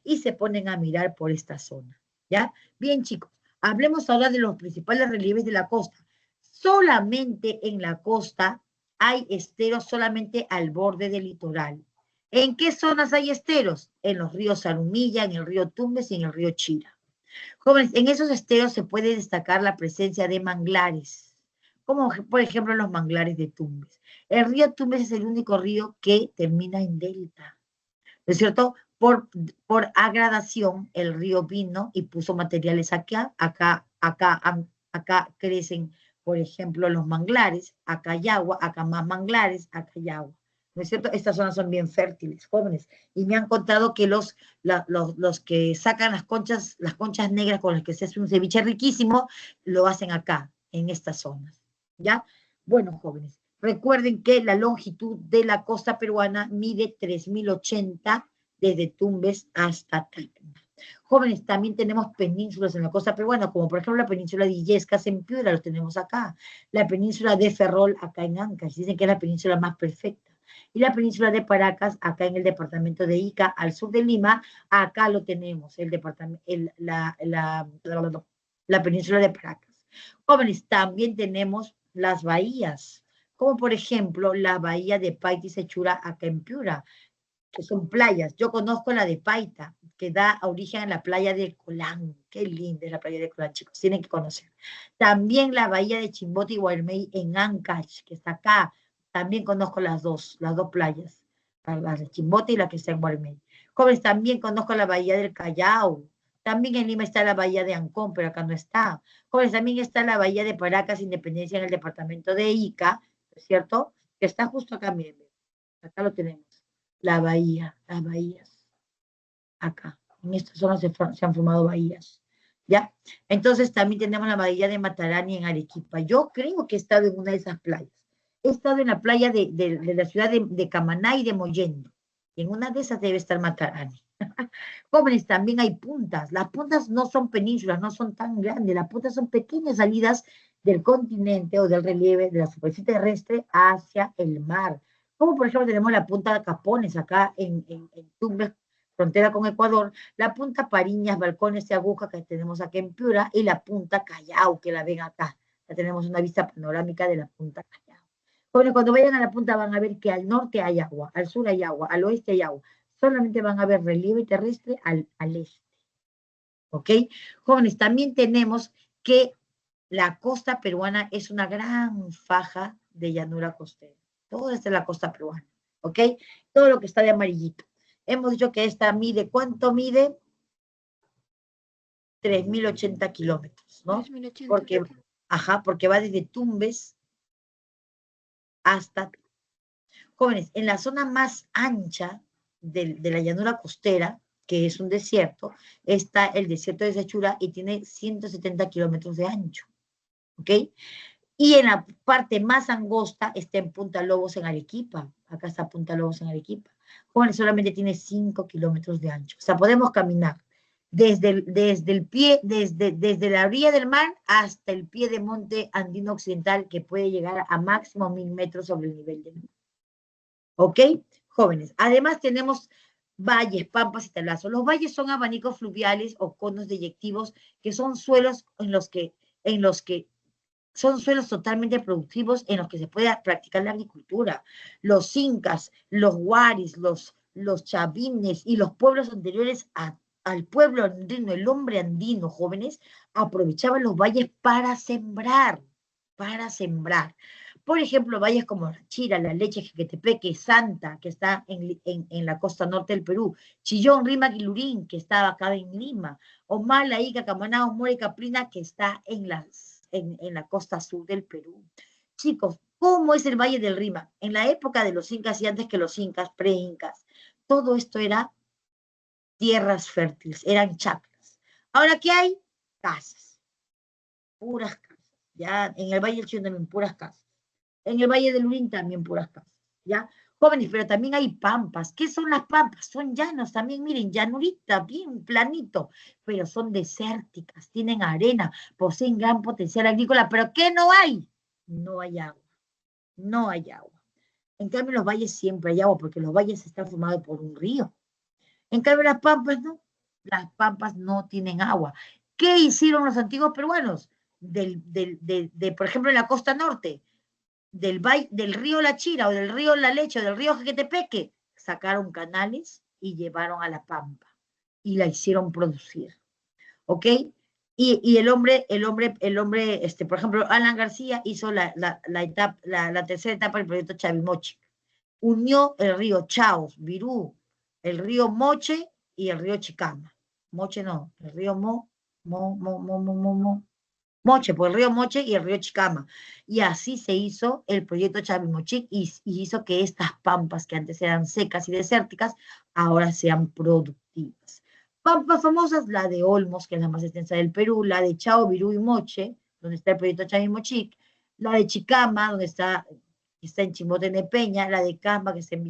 y se ponen a mirar por esta zona, ¿ya? Bien, chicos, hablemos ahora de los principales relieves de la costa. Solamente en la costa hay esteros, solamente al borde del litoral. ¿En qué zonas hay esteros? En los ríos Zarumilla, en el río Tumbes y en el río Chira. Jóvenes, en esos esteros se puede destacar la presencia de manglares, como por ejemplo los manglares de Tumbes. El río Tumbes es el único río que termina en delta, ¿no es cierto? Por agradación, el río vino y puso materiales acá crecen, por ejemplo, los manglares, acá hay agua, acá más manglares, acá hay agua. ¿No es cierto? Estas zonas son bien fértiles, jóvenes. Y me han contado que los que sacan las conchas negras con las que se hace un ceviche riquísimo, lo hacen acá, en estas zonas. ¿Ya? Bueno, jóvenes, recuerden que la longitud de la costa peruana mide 3.080 desde Tumbes hasta Tacna. Jóvenes, también tenemos penínsulas en la costa peruana, como por ejemplo la península de Illescas en Piura, los tenemos acá. La península de Ferrol, acá en Ancash, dicen que es la península más perfecta. Y la península de Paracas, acá en el departamento de Ica, al sur de Lima, acá lo tenemos, la península de Paracas. Jóvenes, también tenemos las bahías, como por ejemplo la bahía de Paita y Sechura, acá en Piura, que son playas. Yo conozco la de Paita, que da origen a la playa de Colán. Qué linda es la playa de Colán, chicos, tienen que conocer. También la bahía de Chimbote y Guarmey en Ancash, que está acá. También conozco las dos playas, la de Chimbote y la que está en Guarmey. Jóvenes, también conozco la bahía del Callao. También en Lima está la bahía de Ancón, pero acá no está. Jóvenes, también está la bahía de Paracas, Independencia, en el departamento de Ica, ¿es cierto? Que está justo acá, miren. Acá lo tenemos. Las bahías, acá. En esta zona se han formado bahías. ¿ya? Entonces también tenemos la bahía de Matarani en Arequipa. Yo creo que he estado en una de esas playas. He estado en la playa de la ciudad de Camaná y de Mollendo. En una de esas debe estar Matarani. Jóvenes, también hay puntas. Las puntas no son penínsulas, no son tan grandes. Las puntas son pequeñas salidas del continente o del relieve de la superficie terrestre hacia el mar. Como por ejemplo tenemos la punta de Capones acá en Tumbes, frontera con Ecuador, la punta Pariñas, Balcones de Aguja que tenemos aquí en Piura y la punta Callao que la ven acá. Ya tenemos una vista panorámica de la punta Callao. Bueno, cuando vayan a la punta van a ver que al norte hay agua, al sur hay agua, al oeste hay agua. Solamente van a ver relieve terrestre al este. ¿Ok? Jóvenes, también tenemos que la costa peruana es una gran faja de llanura costera. Todo esto es la costa peruana. ¿Ok? Todo lo que está de amarillito. Hemos dicho que esta mide, ¿cuánto mide? 3.080 kilómetros, ¿no? 3.080. Porque va desde Tumbes hasta... Jóvenes, en la zona más ancha de la llanura costera, que es un desierto, está el desierto de Sechura y tiene 170 kilómetros de ancho, ¿ok? Y en la parte más angosta está en Punta Lobos en Arequipa. Acá está Punta Lobos en Arequipa. Jóvenes, solamente tiene 5 kilómetros de ancho. O sea, podemos caminar desde la orilla del mar hasta el pie de monte andino occidental, que puede llegar a máximo 1.000 metros sobre el nivel del mar. ¿Ok? Jóvenes. Además tenemos valles, pampas y talazos. Los valles son abanicos fluviales o conos deyectivos que son suelos en los que son suelos totalmente productivos en los que se puede practicar la agricultura. Los incas, los huaris, los chavines y los pueblos anteriores al pueblo andino, el hombre andino, jóvenes, aprovechaban los valles para sembrar, para sembrar. Por ejemplo, valles como La Chira, La Leche, Jequetepeque, Santa, que está en la costa norte del Perú, Chillón, Rímac y Lurín, que está acá en Lima, Omala, Ica, Camaná, Mora y Caprina, que está en la costa sur del Perú. Chicos, ¿cómo es el Valle del Rímac? En la época de los incas y antes que los incas, pre-incas, todo esto era tierras fértiles, eran chacras. Ahora, ¿qué hay? Casas, puras casas. Ya en el Valle del Chillón también puras casas. En el Valle del Lurín también puras casas, ¿ya? Jóvenes, pero también hay pampas. ¿Qué son las pampas? Son llanos también, miren, llanurita, bien planito, pero son desérticas, tienen arena, poseen gran potencial agrícola, pero ¿qué no hay? No hay agua, no hay agua. En cambio, en los valles siempre hay agua, porque los valles están formados por un río. En cambio, las pampas no. Las pampas no tienen agua. ¿Qué hicieron los antiguos peruanos? Por ejemplo, en la costa norte, del río La Chira o del río La Leche o del río Jequetepeque, sacaron canales y llevaron a la pampa y la hicieron producir, ¿ok? Y el hombre, por ejemplo, Alan García hizo la tercera etapa del proyecto Chavimochic. Unió el río Chaos, Virú, el río Moche y el río Chicama. Moche no, el río Moche, por el río Moche y el río Chicama. Y así se hizo el proyecto Chavimochic y hizo que estas pampas que antes eran secas y desérticas, ahora sean productivas. Pampas famosas, la de Olmos, que es la más extensa del Perú, la de Chao, Virú y Moche, donde está el proyecto Chavimochic, la de Chicama, donde está en Chimbote de Peña, la de Cama, que está en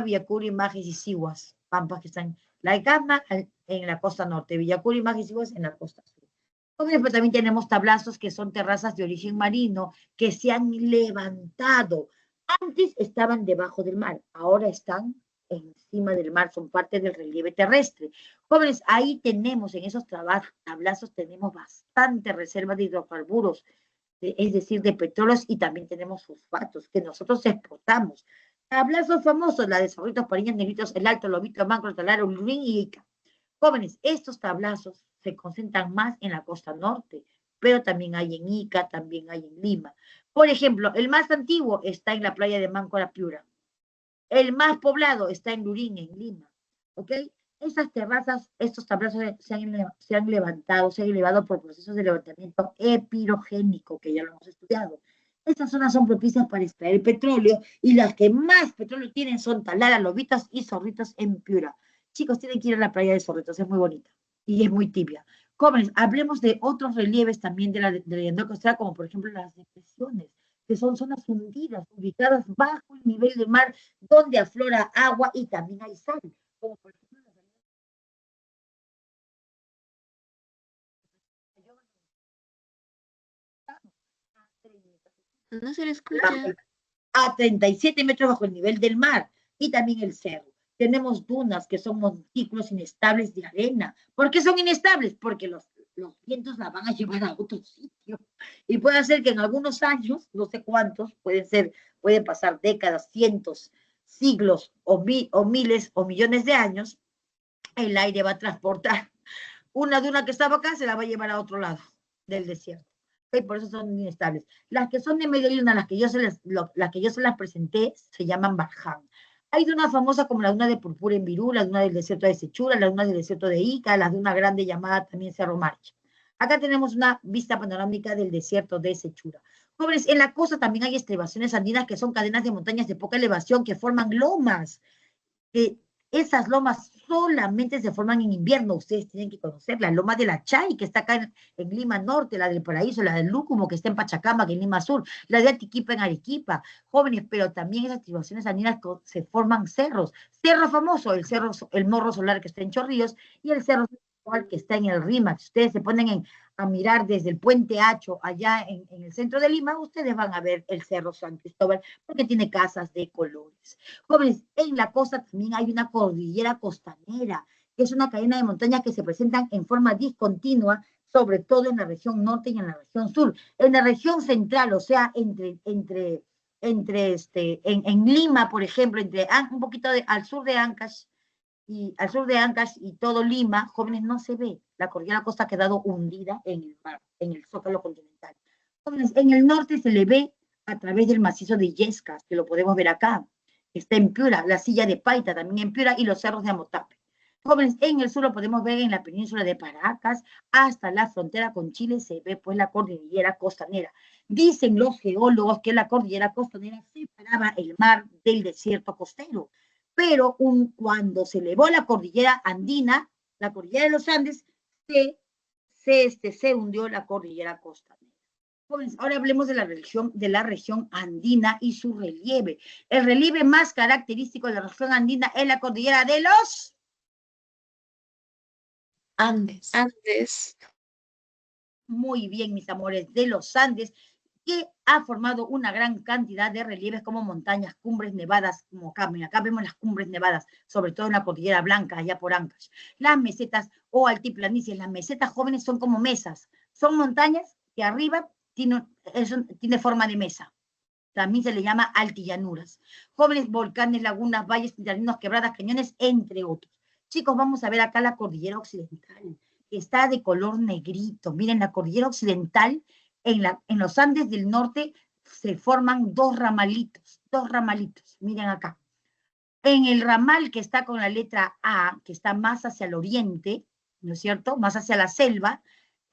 Villacuri, Magis y Siguas, pampas que están, la de Cama en la costa norte, Villacuri, Magis y Siguas en la costa sur. Pero también tenemos tablazos que son terrazas de origen marino que se han levantado. Antes estaban debajo del mar, ahora están encima del mar, son parte del relieve terrestre. Jóvenes, ahí tenemos, en esos tablazos tenemos bastante reservas de hidrocarburos, es decir, de petróleos, y también tenemos fosfatos que nosotros exportamos. Tablazos famosos, la de Zorritos, Pariñas, Negritos, El Alto, Lobito, Macro, Talaro, Lurín y Ica. Jóvenes, estos tablazos se concentran más en la costa norte, pero también hay en Ica, también hay en Lima. Por ejemplo, el más antiguo está en la playa de Máncora, Piura. El más poblado está en Lurín, en Lima. ¿Ok? Esas terrazas, estos tablazos se han levantado, se han elevado por procesos de levantamiento epirogénico, que ya lo hemos estudiado. Estas zonas son propicias para extraer petróleo y las que más petróleo tienen son Talara, Lobitos y Zorritos en Piura. Chicos, tienen que ir a la playa de Zorritos, es muy bonita y es muy tibia. Jóvenes, hablemos de otros relieves también de la llanura costera, como por ejemplo las depresiones, que son zonas hundidas, ubicadas bajo el nivel del mar, donde aflora agua y también hay sal, como por ejemplo las No se le escucha. a 37 metros bajo el nivel del mar, y también el cerro. Tenemos dunas que son montículos inestables de arena. ¿Por qué son inestables? Porque los vientos la van a llevar a otro sitio. Y puede ser que en algunos años, no sé cuántos, pueden pasar décadas, cientos, siglos o miles o millones de años, el aire va a transportar una duna que estaba acá, se la va a llevar a otro lado del desierto. ¿Okay? Por eso son inestables. Las que son de media luna, las que yo se las presenté, se llaman Barján. Hay dunas famosas como la duna de Purpura en Virú, la duna del desierto de Sechura, la duna del desierto de Ica, la duna grande llamada también Cerro Marcha. Acá tenemos una vista panorámica del desierto de Sechura. Jóvenes, en la costa también hay estribaciones andinas que son cadenas de montañas de poca elevación que forman lomas. Esas lomas solamente se forman en invierno, ustedes tienen que conocer la loma de la Chay, que está acá en Lima Norte, la del Paraíso, la del Lúcumo, que está en Pachacama, que en Lima Sur, la de Atiquipa en Arequipa, jóvenes, pero también esas activaciones andinas se forman cerros. Cerro famoso, el Morro Solar que está en Chorrillos, y el Cerro que está en el Rímac. Ustedes se ponen a mirar desde el Puente Hacho, allá en el centro de Lima, ustedes van a ver el Cerro San Cristóbal, porque tiene casas de colores. Jóvenes, en la costa también hay una cordillera costanera, que es una cadena de montañas que se presentan en forma discontinua, sobre todo en la región norte y en la región sur. En la región central, o sea, en Lima, por ejemplo, un poquito al sur de Ancash, y todo Lima, jóvenes, no se ve. La cordillera costa ha quedado hundida en el mar, en el zócalo continental. Jóvenes, en el norte se le ve a través del macizo de Yescas, que lo podemos ver acá. Está en Piura, la silla de Paita también en Piura y los cerros de Amotape. Jóvenes, en el sur lo podemos ver en la península de Paracas, hasta la frontera con Chile se ve pues la cordillera costanera. Dicen los geólogos que la cordillera costanera separaba el mar del desierto costero, pero cuando se elevó la cordillera andina, la cordillera de los Andes, se hundió la cordillera costanera. Pues ahora hablemos de la región andina y su relieve. El relieve más característico de la región andina es la cordillera de los Andes. Andes. Muy bien, mis amores, de los Andes, que ha formado una gran cantidad de relieves como montañas, cumbres nevadas, como acá. Mira, acá vemos las cumbres nevadas, sobre todo en la cordillera Blanca, allá por Ancash. Las mesetas o altiplanicies, las mesetas jóvenes son como mesas, son montañas que arriba tiene forma de mesa. También se le llama altillanuras. Jóvenes volcanes, lagunas, valles, llaninos, quebradas, cañones, entre otros. Chicos, vamos a ver acá la cordillera occidental, que está de color negrito. Miren, la cordillera occidental, en los Andes del norte, se forman dos ramalitos. Miren acá. En el ramal que está con la letra A, que está más hacia el oriente, ¿no es cierto? Más hacia la selva,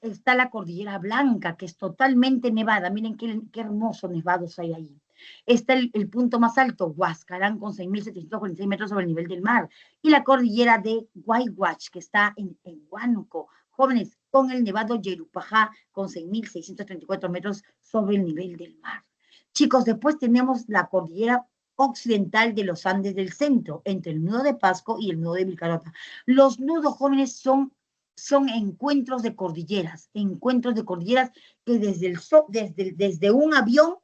está la cordillera Blanca, que es totalmente nevada. Miren qué hermosos nevados hay ahí. Está el punto más alto, Huascarán, con 6.746 metros sobre el nivel del mar. Y la cordillera de Guayguach, que está en Huánuco. Jóvenes, con el nevado Yerupajá, con 6.634 metros sobre el nivel del mar. Chicos, después tenemos la cordillera occidental de los Andes del centro, entre el nudo de Pasco y el nudo de Vilcarota. Los nudos, jóvenes, son encuentros de cordilleras que desde un avión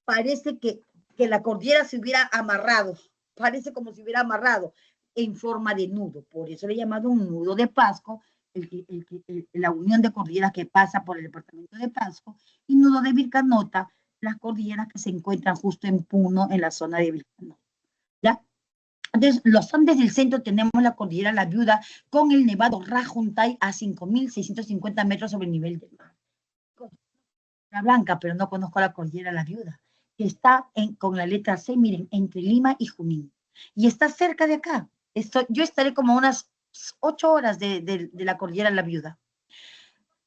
parece que la cordillera se hubiera amarrado, parece como si hubiera amarrado en forma de nudo. Por eso le he llamado un nudo de Pasco, la unión de cordilleras que pasa por el departamento de Pasco, y nudo de Vilcanota, las cordilleras que se encuentran justo en Puno, en la zona de Vilcanota. ¿Ya? Entonces, los Andes del centro tenemos la cordillera La Viuda con el nevado Rajuntay a 5.650 metros sobre el nivel del mar. La Blanca, pero no conozco la cordillera La Viuda, que está con la letra C, miren, entre Lima y Junín. Y está cerca de acá. Yo estaré como unas 8 horas de la cordillera La Viuda.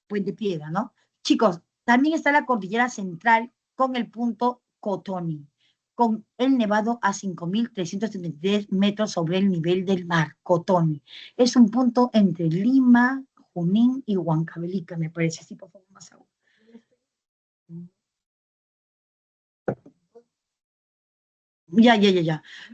Puente Piedra, ¿no? Chicos, también está la cordillera central con el punto Cotoni, con el nevado a 5.373 metros sobre el nivel del mar, Cotoni. Es un punto entre Lima, Junín y Huancavelica, me parece. Sí, por favor, más agua. Ya.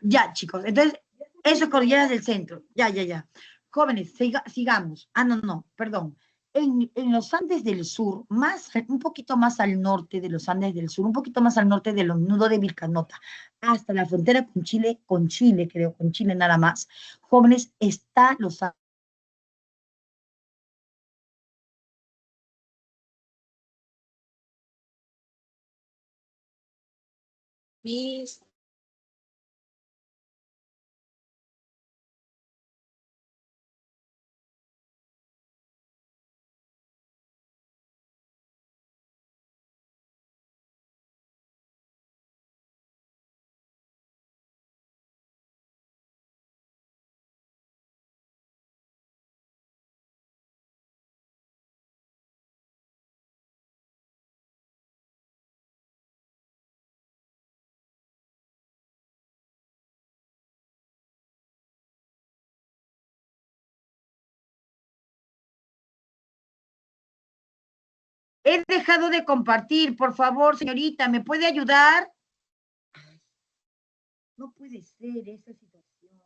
Ya, chicos. Entonces, eso es Cordilleras del Centro. Ya. Jóvenes, sigamos. No, perdón. En los Andes del Sur, un poquito más al norte de los Andes del Sur, un poquito más al norte de los nudos de Vilcanota, hasta la frontera con Chile, creo, con Chile nada más, jóvenes, está los Andes. Miss. He dejado de compartir, por favor, señorita, ¿me puede ayudar? No puede ser esa situación.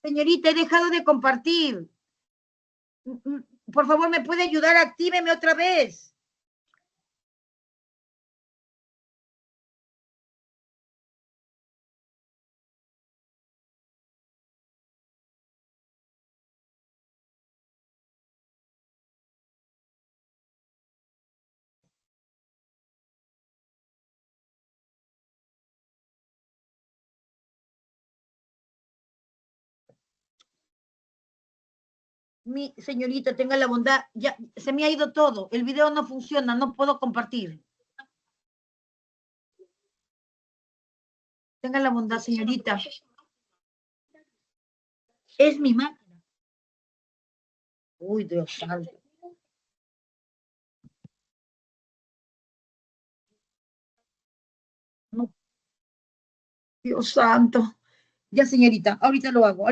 Señorita, he dejado de compartir. Por favor, ¿me puede ayudar? Actíveme otra vez. Mi señorita, tenga la bondad, ya se me ha ido todo, el video no funciona, no puedo compartir. Tenga la bondad, señorita. Es mi máquina. Uy, Dios santo. No. Dios santo. Ya, señorita, ahorita lo hago.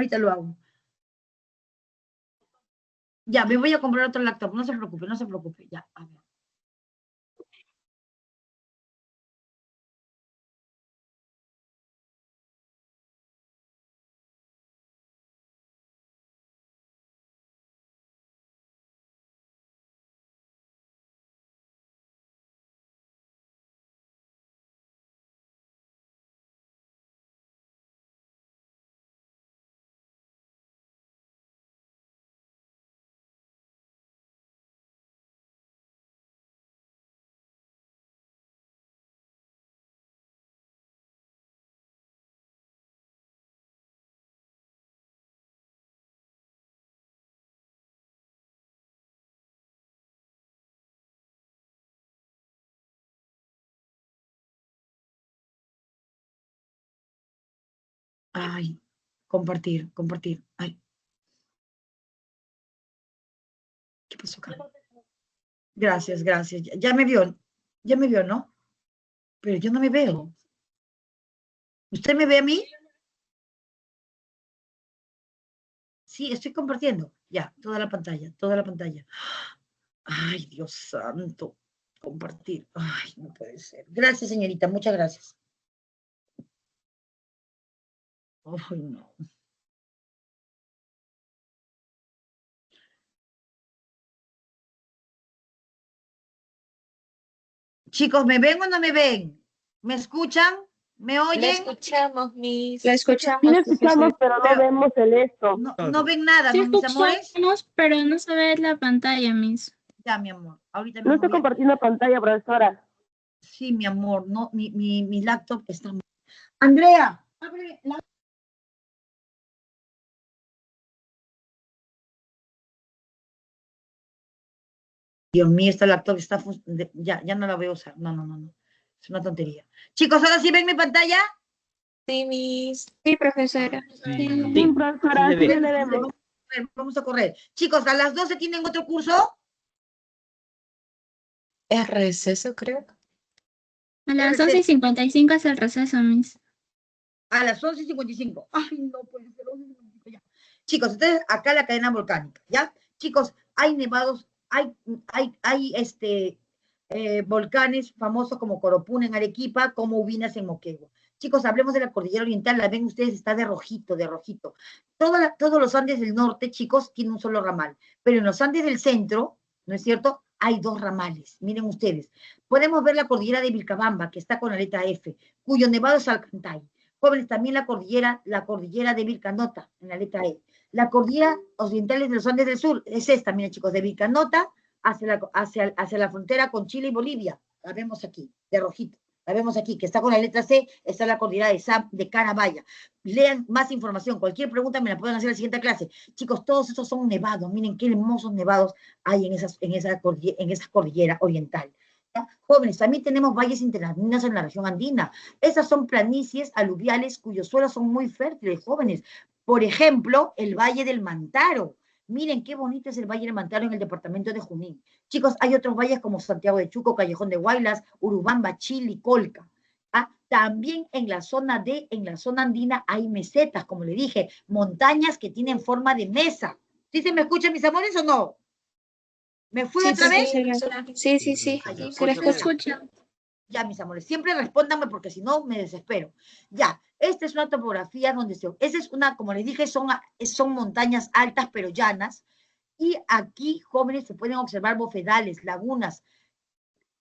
Ya, me voy a comprar otro laptop, no se preocupe, ya, a ver. Ay, compartir. Ay, ¿qué pasó acá? Gracias. Ya me vio, ¿no? Pero yo no me veo. ¿Usted me ve a mí? Sí, estoy compartiendo. Ya, toda la pantalla. Ay, Dios santo. Compartir. Ay, no puede ser. Gracias, señorita, muchas gracias. Ay, no. Chicos, ¿me ven o no me ven? ¿Me escuchan? ¿Me La oyen? escuchamos, Miss. La escuchamos. Sí lo escuchamos, pero no Pero- vemos el esto. No ven nada, Sí ¿no, mis amores? escuchamos, pero no se ve la pantalla, Miss. Ya, mi amor. Ahorita No mismo estoy voy a- compartiendo pantalla, profesora. Sí, mi amor, no, mi laptop está mal. Andrea, ábreme la... Dios mío, esta laptop está... Ya no la voy a usar. No. Es una tontería. Chicos, ¿ahora sí ven mi pantalla? Sí, Miss. Sí, profesora. Sí. Sí, profesora, Sí, sí se ve. le vemos. Vamos a correr. Chicos, ¿a las 12 tienen otro curso? Es receso, creo. A las 11:55 es el receso, Miss. A las 11:55. Ay, no puede ser, 11:55 ya. Chicos, entonces acá la cadena volcánica, ¿ya? Chicos, hay nevados, hay volcanes famosos como Coropuna en Arequipa, como Ubinas en Moquegua. Chicos, hablemos de la cordillera oriental, la ven ustedes, está de rojito, de rojito. Todos los Andes del norte, chicos, tienen un solo ramal, pero en los Andes del centro, ¿no es cierto? Hay dos ramales, miren ustedes. Podemos ver la cordillera de Vilcabamba, que está con la letra F, cuyo nevado es Alcantay. Jóvenes, también la cordillera de Vilcanota, en la letra E. La cordillera oriental de los Andes del Sur, es esta, miren chicos, de Vilcanota hacia la frontera con Chile y Bolivia. La vemos aquí, de rojito. La vemos aquí, que está con la letra C, está la cordillera de Carabaya. Lean más información. Cualquier pregunta me la pueden hacer en la siguiente clase. Chicos, todos estos son nevados. Miren qué hermosos nevados hay en esa cordillera oriental. ¿Ya? Jóvenes, también tenemos valles interandinos en la región andina. Esas son planicies aluviales cuyos suelos son muy fértiles, jóvenes. Por ejemplo, el Valle del Mantaro. Miren qué bonito es el Valle del Mantaro en el departamento de Junín. Chicos, hay otros valles como Santiago de Chuco, Callejón de Huaylas, Urubamba, Chili, Colca. ¿Ah? También en la zona andina hay mesetas, como le dije, montañas que tienen forma de mesa. ¿Sí se me escuchan, mis amores, o no? ¿Me fui otra vez? Sí, sí, sí. Ay, Se la Se escucha. escucha. Ya, mis amores, siempre respóndanme porque si no me desespero. Ya, esta es una topografía donde esa es una, como les dije, son montañas altas pero llanas. Y aquí, jóvenes, se pueden observar bofedales, lagunas.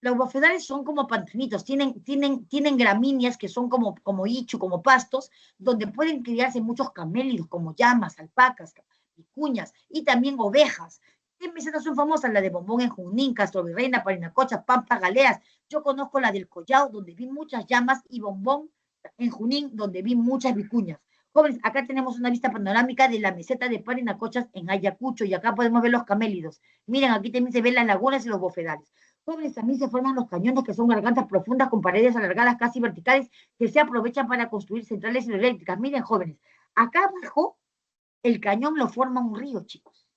Los bofedales son como pantanitos, tienen gramíneas que son como ichu, como pastos, donde pueden criarse muchos camélidos, como llamas, alpacas, vicuñas, y también ovejas. ¿Qué mesetas son famosas? La de Bombón en Junín, Castro Virreina, Parinacocha, Pampa, Galeas. Yo conozco la del Collao, donde vi muchas llamas, y Bombón en Junín, donde vi muchas vicuñas. Jóvenes, acá tenemos una vista panorámica de la meseta de Parinacochas en Ayacucho, y acá podemos ver los camélidos. Miren, aquí también se ven las lagunas y los bofedales. Jóvenes, también se forman los cañones, que son gargantas profundas con paredes alargadas casi verticales que se aprovechan para construir centrales hidroeléctricas. Miren, jóvenes, acá abajo el cañón lo forma un río, chicos.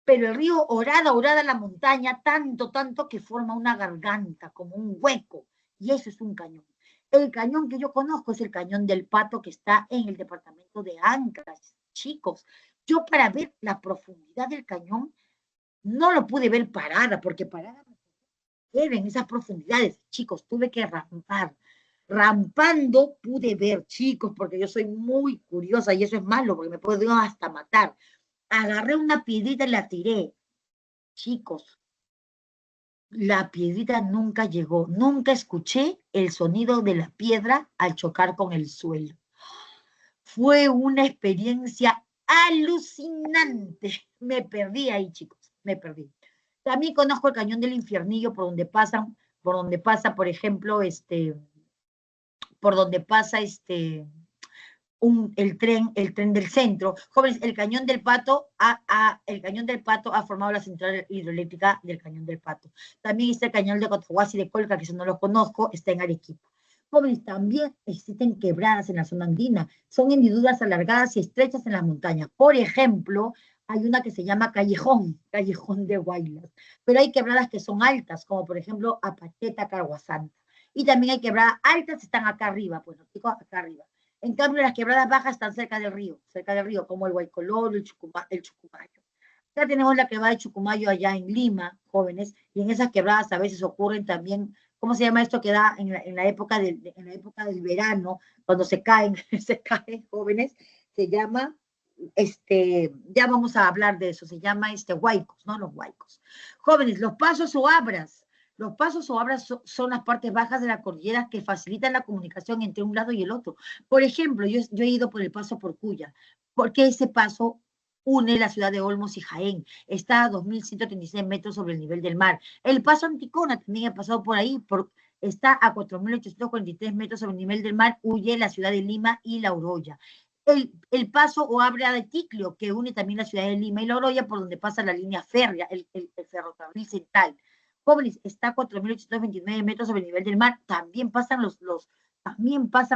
Pero el río orada la montaña, tanto que forma una garganta, como un hueco. Y eso es un cañón. El cañón que yo conozco es el cañón del Pato, que está en el departamento de Ancash. Chicos, yo para ver la profundidad del cañón no lo pude ver parada, porque parada en esas profundidades, chicos, tuve que rampar. Rampando pude ver, chicos, porque yo soy muy curiosa y eso es malo, porque me puedo hasta matar. Agarré una piedrita y la tiré. Chicos, la piedrita nunca llegó. Nunca escuché el sonido de la piedra al chocar con el suelo. Fue una experiencia alucinante. Me perdí ahí, chicos, me perdí. También conozco el Cañón del Infiernillo, por donde pasa, por ejemplo, por donde pasa el tren del centro. Jóvenes, el Cañón del Pato ha formado la central hidroeléctrica del Cañón del Pato. También está el Cañón de Cotahuasi de Colca, que yo no lo conozco, está en Arequipa. Jóvenes, también existen quebradas en la zona andina. Son hendiduras alargadas y estrechas en las montañas. Por ejemplo, hay una que se llama Callejón de Huaylas. Pero hay quebradas que son altas, como por ejemplo Apacheta, Carguasanta. Y también hay quebradas altas, están acá arriba, pues los chicos acá arriba. En cambio, las quebradas bajas están cerca del río, como el Guaycolor, el Chucumayo. Acá tenemos la quebrada de Chucumayo allá en Lima, jóvenes, y en esas quebradas a veces ocurren también, ¿cómo se llama esto que da en la época del verano, cuando se caen, jóvenes? Se llama, ya vamos a hablar de eso, se llama huaicos, ¿no? Los huaicos. Jóvenes, los pasos o abras. Los pasos o abras son las partes bajas de la cordillera que facilitan la comunicación entre un lado y el otro. Por ejemplo, yo he ido por el paso Porcuya, porque ese paso une la ciudad de Olmos y Jaén. Está a 2.136 metros sobre el nivel del mar. El paso Anticona también ha pasado por ahí, está a 4.843 metros sobre el nivel del mar, huye la ciudad de Lima y La Oroya. El paso o abra de Ticlio, que une también la ciudad de Lima y La Oroya, por donde pasa la línea férrea, el ferrocarril central. Jóvenes, está a 4.829 metros sobre el nivel del mar. También pasan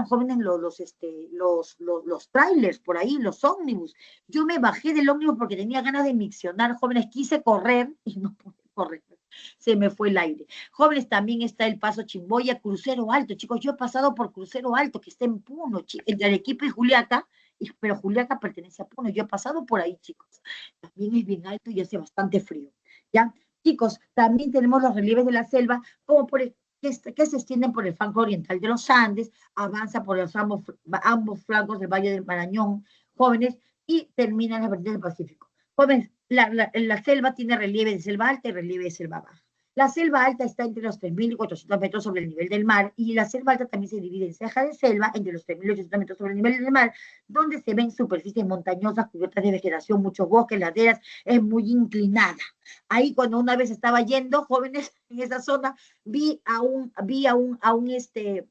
jóvenes los trailers por ahí, los ómnibus. Yo me bajé del ómnibus porque tenía ganas de miccionar, jóvenes, quise correr y no pude correr. Se me fue el aire. Jóvenes, también está el paso Chimboya, Crucero Alto. Chicos, yo he pasado por Crucero Alto, que está en Puno, entre Arequipa y Juliaca, pero Juliaca pertenece a Puno. Yo he pasado por ahí, chicos. También es bien alto y hace bastante frío. ¿Ya? Chicos, también tenemos los relieves de la selva, como que se extienden por el flanco oriental de los Andes, avanza por los ambos flancos del Valle del Marañón, jóvenes, y termina en las vertientes del Pacífico. Jóvenes, la selva tiene relieve de selva alta y relieve de selva baja. La selva alta está entre los 3.400 metros sobre el nivel del mar, y la selva alta también se divide en ceja de selva entre los 3.800 metros sobre el nivel del mar, donde se ven superficies montañosas cubiertas de vegetación, muchos bosques, laderas, es muy inclinada. Ahí cuando una vez estaba yendo, jóvenes, en esa zona, vi a un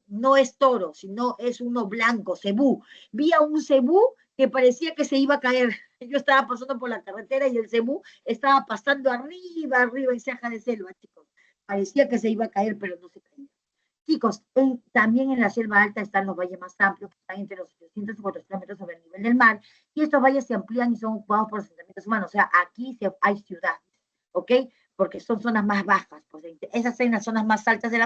no es toro, sino es uno blanco, cebú. Vi a un cebú que parecía que se iba a caer. Yo estaba pasando por la carretera y el cebú estaba pasando arriba en ceja de selva, chicos. Parecía que se iba a caer, pero no se caía. Chicos, también en la selva alta están los valles más amplios, que están entre los 700 y 400 metros sobre el nivel del mar, y estos valles se amplían y son ocupados por asentamientos humanos. O sea, aquí hay ciudades, ¿ok? Porque son zonas más bajas. Pues, esas son las zonas más altas de la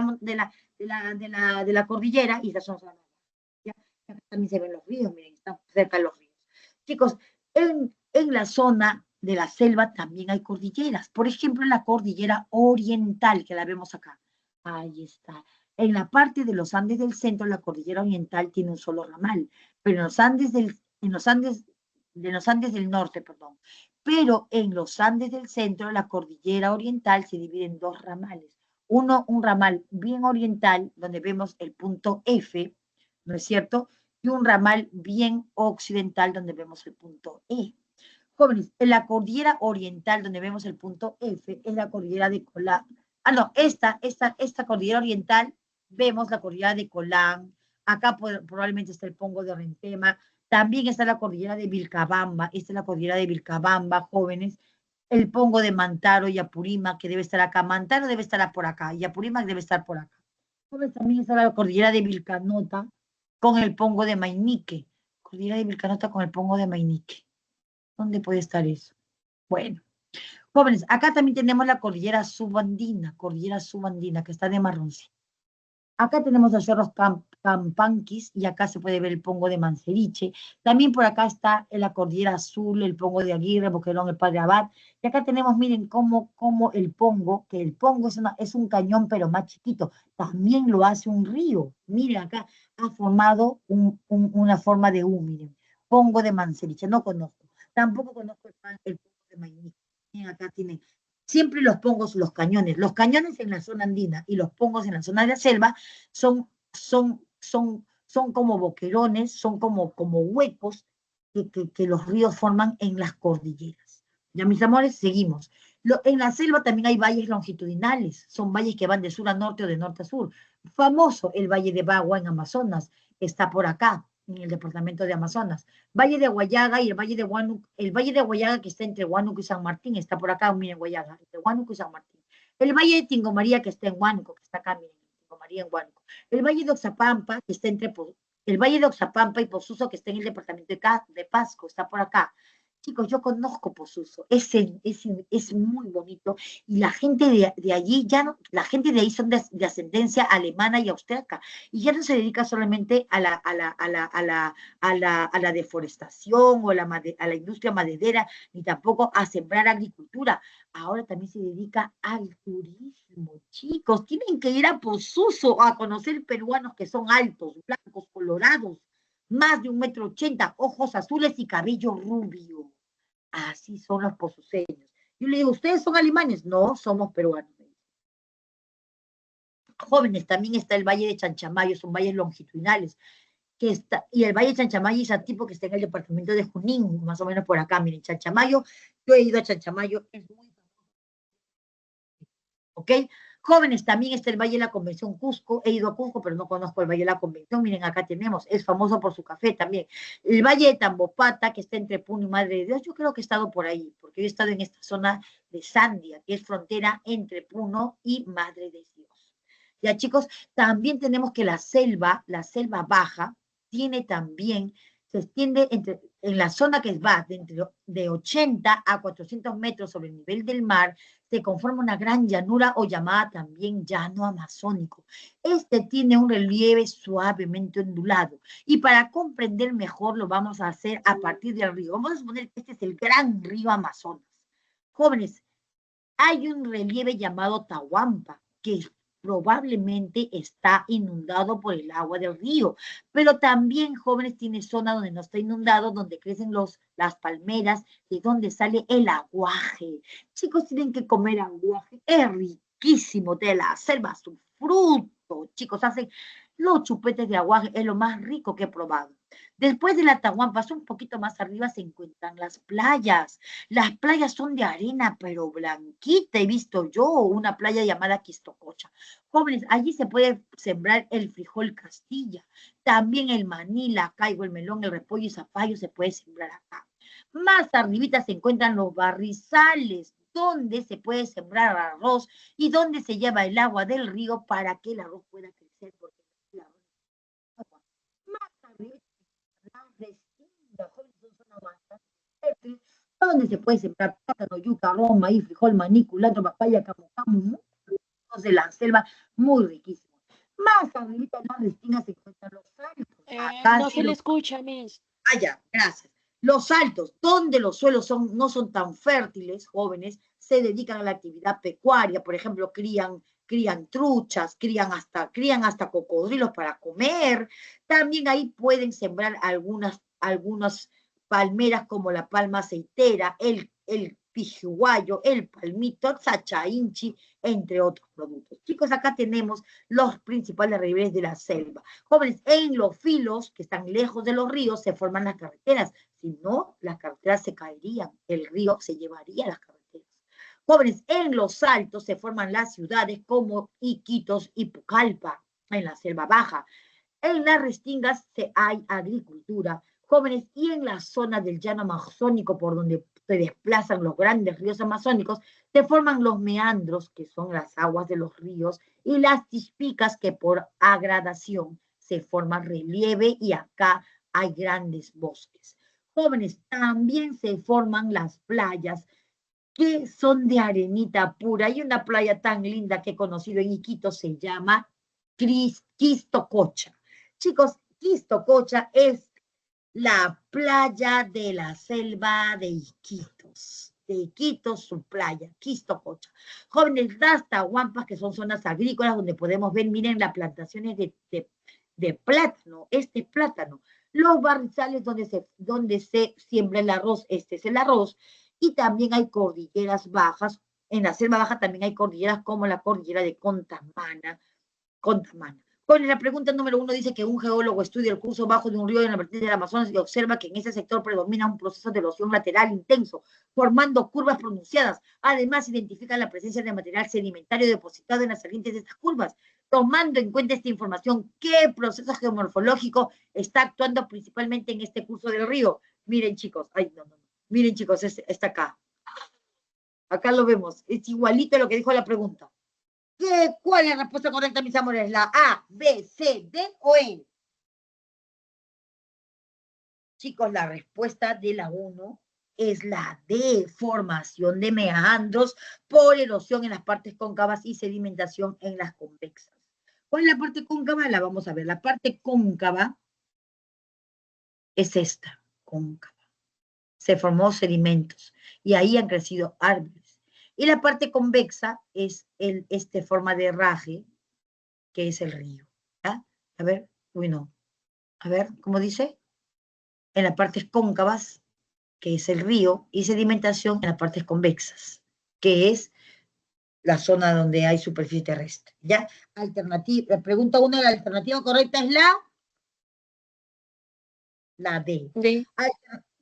cordillera, y esas son zonas más bajas. ¿Ya? Acá también se ven los ríos, miren, están cerca de los ríos. Chicos, en la zona de la selva también hay cordilleras. Por ejemplo, la cordillera oriental, que la vemos acá. Ahí está. En la parte de los Andes del centro, la cordillera oriental tiene un solo ramal, pero en los Andes del norte, perdón. Pero en los Andes del centro, la cordillera oriental se divide en dos ramales. Un ramal bien oriental, donde vemos el punto F, ¿no es cierto? Y un ramal bien occidental, donde vemos el punto E. Jóvenes, en la cordillera oriental, donde vemos el punto F, es la cordillera de Colán. Esta cordillera oriental, vemos la cordillera de Colán. Acá probablemente está el Pongo de Rentema. También está la cordillera de Vilcabamba. Esta es la cordillera de Vilcabamba, jóvenes. El Pongo de Mantaro y Apurímac, que debe estar acá. Mantaro debe estar por acá y Apurímac debe estar por acá. Jóvenes, también está la cordillera de Vilcanota con el Pongo de Mainique. Cordillera de Vilcanota con el Pongo de Mainique. ¿Dónde puede estar eso? Bueno, jóvenes, acá también tenemos la cordillera subandina, que está de marroncito. Acá tenemos los cerros Campanquis, y acá se puede ver el Pongo de Manseriche. También por acá está en la cordillera azul, el Pongo de Aguirre, Boquerón, el Padre Abad. Y acá tenemos, miren, cómo el Pongo, que el Pongo es un cañón, pero más chiquito. También lo hace un río. Miren, acá ha formado una forma de U, miren. Pongo de Manseriche, no conozco. Tampoco conozco el Pongo de Mainique. Miren, acá tienen siempre los pongos, los cañones en la zona andina y los pongos en la zona de la selva son como boquerones, son como huecos que los ríos forman en las cordilleras. Ya, mis amores, seguimos. En la selva también hay valles longitudinales, son valles que van de sur a norte o de norte a sur. Famoso el Valle de Bagua en Amazonas, está por acá, en el departamento de Amazonas. Valle de Huallaga y el Valle de Huánuco, el Valle de Huallaga que está entre Huánuco y San Martín, está por acá, miren, Huallaga, entre Huánuco y San Martín. El Valle de Tingomaría que está en Huánuco, que está acá, miren, Tingomaría en Huánuco. El Valle de Oxapampa, que está entre el Valle de Oxapampa y Posuso, que está en el departamento de Pasco, está por acá. Chicos, yo conozco Posuso, es muy bonito, y la gente de allí, la gente de ahí son de ascendencia alemana y austríaca, y ya no se dedica solamente a la deforestación o a la industria maderera, ni tampoco a sembrar agricultura, ahora también se dedica al turismo. Chicos, tienen que ir a Posuso a conocer peruanos que son altos, blancos, colorados, más de 1,80 m, ojos azules y cabello rubio. Así son los posuceños. Yo le digo, ¿ustedes son alemanes? No, somos peruanos. Jóvenes, también está el Valle de Chanchamayo, son valles longitudinales. Y el Valle de Chanchamayo es tipo que está en el departamento de Junín, más o menos por acá. Miren, Chanchamayo, yo he ido a Chanchamayo, es muy famoso. ¿Ok? Jóvenes, también está el Valle de la Convención Cusco. He ido a Cusco, pero no conozco el Valle de la Convención. Miren, acá tenemos, es famoso por su café también. El Valle de Tambopata, que está entre Puno y Madre de Dios. Yo creo que he estado por ahí, porque yo he estado en esta zona de Sandia, que es frontera entre Puno y Madre de Dios. Ya, chicos, también tenemos que la selva baja, tiene también, se extiende en la zona que va de 80 a 400 metros sobre el nivel del mar, se conforma una gran llanura o llamada también llano amazónico. Este tiene un relieve suavemente ondulado. Y para comprender mejor lo vamos a hacer a partir del río. Vamos a suponer que este es el gran río Amazonas. Jóvenes, hay un relieve llamado Tahuampa, que probablemente está inundado por el agua del río, pero también, jóvenes, tiene zona donde no está inundado, donde crecen las palmeras y donde sale el aguaje. Chicos, tienen que comer aguaje, es riquísimo, de la selva, su fruto. Chicos, hacen los chupetes de aguaje, es lo más rico que he probado. Después de la Tahuampa, un poquito más arriba se encuentran las playas. Las playas son de arena, pero blanquita. He visto yo una playa llamada Quistococha. Jóvenes, allí se puede sembrar el frijol Castilla. También el maní, la caigo, el melón, el repollo y zapallo se puede sembrar acá. Más arribita se encuentran los barrizales, donde se puede sembrar arroz y donde se lleva el agua del río para que el arroz pueda crecer. Porque el arroz es agua. Más arriba donde se puede sembrar plátano, yuca, arroz, maíz, frijol, maní, culantro, papaya, camu, de la selva, muy riquísimos. Más arribita en las restingas se encuentran los saltos. No se le escucha, Miss. Ya, gracias. Los altos, donde los suelos no son tan fértiles, jóvenes, se dedican a la actividad pecuaria, por ejemplo, crían truchas, crían hasta cocodrilos para comer. También ahí pueden sembrar algunas palmeras como la palma aceitera, el pijuayo, el palmito, sachainchi, entre otros productos. Chicos, acá tenemos los principales relieves de la selva. Jóvenes, en los filos que están lejos de los ríos se forman las carreteras. Si no, las carreteras se caerían, el río se llevaría las carreteras. Jóvenes, en los altos se forman las ciudades como Iquitos y Pucallpa, en la selva baja. En las restingas hay agricultura. Jóvenes, y en la zona del llano amazónico, por donde se desplazan los grandes ríos amazónicos, se forman los meandros, que son las aguas de los ríos, y las tispicas, que por agradación se forman relieve, y acá hay grandes bosques. Jóvenes, también se forman las playas, que son de arenita pura. Hay una playa tan linda que he conocido en Iquitos, se llama Quistococha. Chicos, Quistococha es la playa de la selva de Iquitos. De Iquitos, su playa, Quistococha. Jóvenes, las Tahuampas, que son zonas agrícolas donde podemos ver, miren, las plantaciones de plátano, este plátano. Los barrizales donde se siembra el arroz, este es el arroz. Y también hay cordilleras bajas. En la selva baja también hay cordilleras como la cordillera de Contamana. Con la pregunta número 1 dice que un geólogo estudia el curso bajo de un río en la vertiente del Amazonas y observa que en ese sector predomina un proceso de erosión lateral intenso, formando curvas pronunciadas. Además, identifica la presencia de material sedimentario depositado en las salientes de estas curvas. Tomando en cuenta esta información, ¿qué proceso geomorfológico está actuando principalmente en este curso del río? Miren, chicos, miren, chicos, está acá. Acá lo vemos. Es igualito a lo que dijo la pregunta. ¿Cuál es la respuesta correcta, mis amores? ¿La A, B, C, D o E? Chicos, la respuesta de la 1 es la D, formación de meandros por erosión en las partes cóncavas y sedimentación en las convexas. ¿Cuál es la parte cóncava? La vamos a ver. La parte cóncava es esta, cóncava. Se formó sedimentos y ahí han crecido árboles. Y la parte convexa es forma de herraje, que es el río. ¿Ya? A ver, A ver, ¿cómo dice? En las partes cóncavas, que es el río, y sedimentación en las partes convexas, que es la zona donde hay superficie terrestre. ¿Ya? La pregunta 1, la alternativa correcta es la D.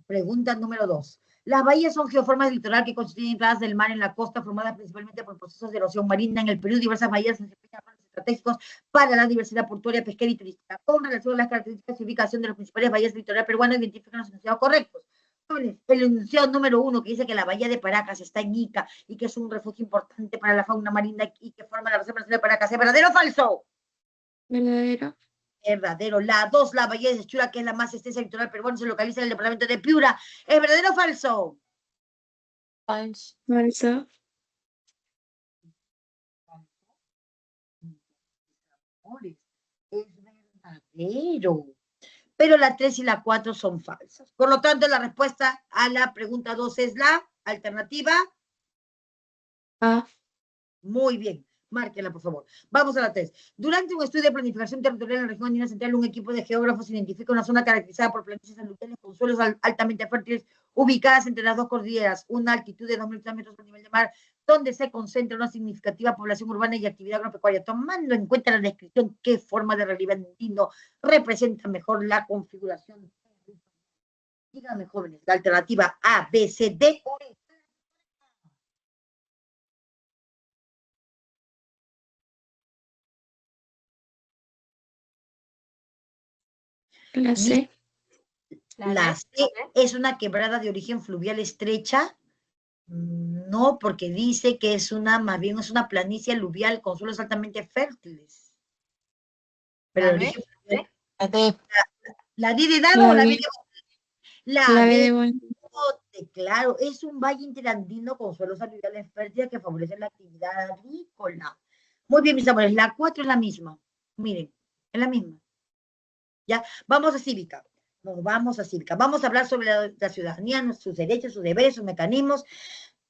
Pregunta número 2. Las bahías son geoformas del litoral que constituyen entradas del mar en la costa, formadas principalmente por procesos de erosión marina. En el Perú, diversas bahías desempeñan roles estratégicos para la diversidad portuaria, pesquera y turística. Con relación a las características y ubicación de las principales bahías del litoral peruano, identifican los enunciados correctos. El enunciado número 1, que dice que la bahía de Paracas está en Ica y que es un refugio importante para la fauna marina y que forma la reserva nacional de Paracas. ¿Es verdadero o falso? Verdadero. Verdadero. La 2, la Bahía de Sechura, que es la más extensa litoral peruana, se localiza en el departamento de Piura. ¿Es verdadero o falso? Falso. Falso. Es verdadero. Pero la 3 y la 4 son falsas. Por lo tanto, la respuesta a la pregunta 2 es la alternativa. A. Muy bien. Márquela, por favor. Vamos a la 3. Durante un estudio de planificación territorial en la región andina central, un equipo de geógrafos identifica una zona caracterizada por planicies aluviales con suelos altamente fértiles ubicadas entre las dos cordilleras, una altitud de 2.000 metros por nivel de mar, donde se concentra una significativa población urbana y actividad agropecuaria. Tomando en cuenta la descripción, ¿qué forma de relieve andino representa mejor la configuración? Díganme, jóvenes, la alternativa A, B, C, D o E. La C. La C es una quebrada de origen fluvial estrecha. No, porque dice que es más bien es una planicie aluvial con suelos altamente fértiles. Pero ¿La el B? origen fluvial, La D. ¿la D de dado La o la B B. de bote? La La B B de de bueno. bote, claro, es un valle interandino con suelos aluviales fértiles que favorecen la actividad agrícola. Muy bien, mis amores, la 4 es la misma. Miren, es la misma. ¿Ya? Vamos a cívica. Nos vamos a cívica. Vamos a hablar sobre la ciudadanía, sus derechos, sus deberes, sus mecanismos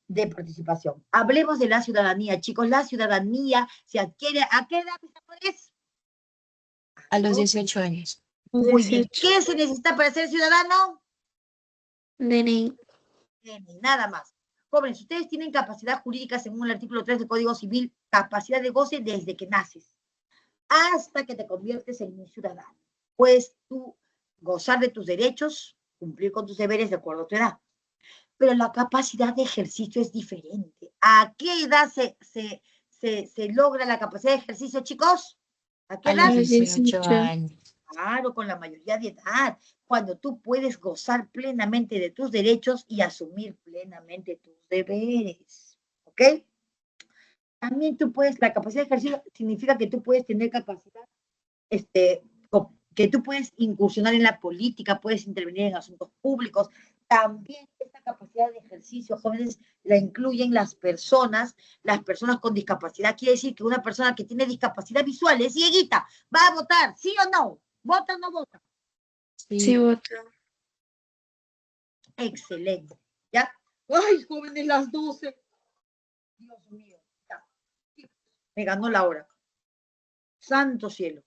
de participación. Hablemos de la ciudadanía, chicos. La ciudadanía se adquiere ¿a qué edad, mis amores? A los 18 años. Muy bien. 18. ¿Qué se necesita para ser ciudadano? DNI. Nada más. Jóvenes, ustedes tienen capacidad jurídica según el artículo 3 del Código Civil, capacidad de goce desde que naces hasta que te conviertes en un ciudadano. Puedes tú gozar de tus derechos, cumplir con tus deberes de acuerdo a tu edad. Pero la capacidad de ejercicio es diferente. ¿A qué edad se logra la capacidad de ejercicio, chicos? ¿A qué A edad? los los 18 18. años. Claro, con la mayoría de edad, cuando tú puedes gozar plenamente de tus derechos y asumir plenamente tus deberes. ¿Ok? También tú puedes, la capacidad de ejercicio significa que tú puedes tener capacidad, que tú puedes incursionar en la política, puedes intervenir en asuntos públicos. También esta capacidad de ejercicio, jóvenes, la incluyen las personas con discapacidad. Quiere decir que una persona que tiene discapacidad visual, es cieguita, va a votar, ¿sí o no? ¿Vota o no vota? Sí, voto. Excelente. ¿Ya? ¡Ay, jóvenes, las 12! Dios mío. Ya. Me ganó la hora. Santo cielo.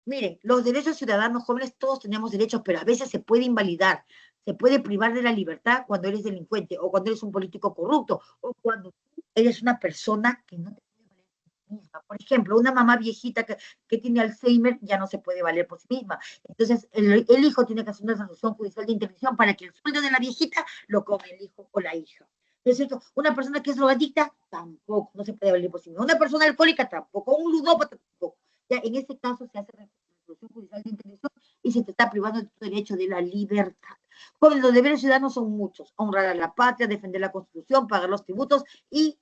Miren, los derechos ciudadanos jóvenes, todos tenemos derechos, pero a veces se puede invalidar, se puede privar de la libertad cuando eres delincuente, o cuando eres un político corrupto, o cuando eres una persona que no te puede valer por sí misma. Por ejemplo, una mamá viejita que tiene Alzheimer ya no se puede valer por sí misma. Entonces, el hijo tiene que hacer una resolución judicial de intervención para que el sueldo de la viejita lo cobre el hijo o la hija. ¿No es cierto? Una persona que es drogadicta, tampoco, no se puede valer por sí misma. Una persona alcohólica, tampoco. Un ludópata, tampoco. Ya en este caso se hace resolución judicial de intervención y se te está privando de tu derecho de la libertad. Jóvenes, los deberes ciudadanos son muchos: honrar a la patria, defender la Constitución, pagar los tributos y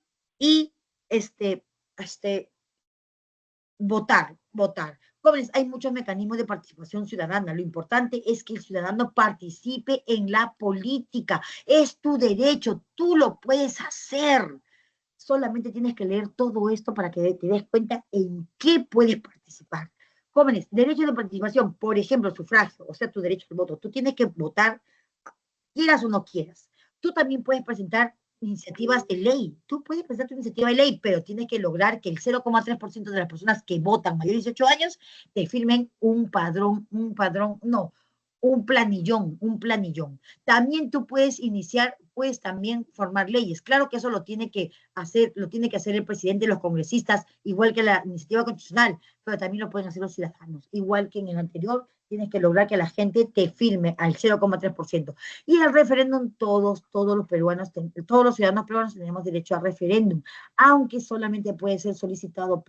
votar. Jóvenes, hay muchos mecanismos de participación ciudadana. Lo importante es que el ciudadano participe en la política. Es tu derecho, tú lo puedes hacer. Solamente tienes que leer todo esto para que te des cuenta en qué puedes participar. Jóvenes, derecho de participación, por ejemplo, sufragio, o sea, tu derecho al voto. Tú tienes que votar, quieras o no quieras. Tú también puedes presentar iniciativas de ley. Tú puedes presentar tu iniciativa de ley, pero tienes que lograr que el 0,3% de las personas que votan mayores de 18 años te firmen un planillón. También tú puedes puedes también formar leyes. Claro que eso lo tiene que hacer el presidente y los congresistas, igual que la iniciativa constitucional, pero también lo pueden hacer los ciudadanos. Igual que en el anterior, tienes que lograr que la gente te firme al 0,3%. Y el referéndum, todos los ciudadanos peruanos tenemos derecho a referéndum, aunque solamente puede ser solicitado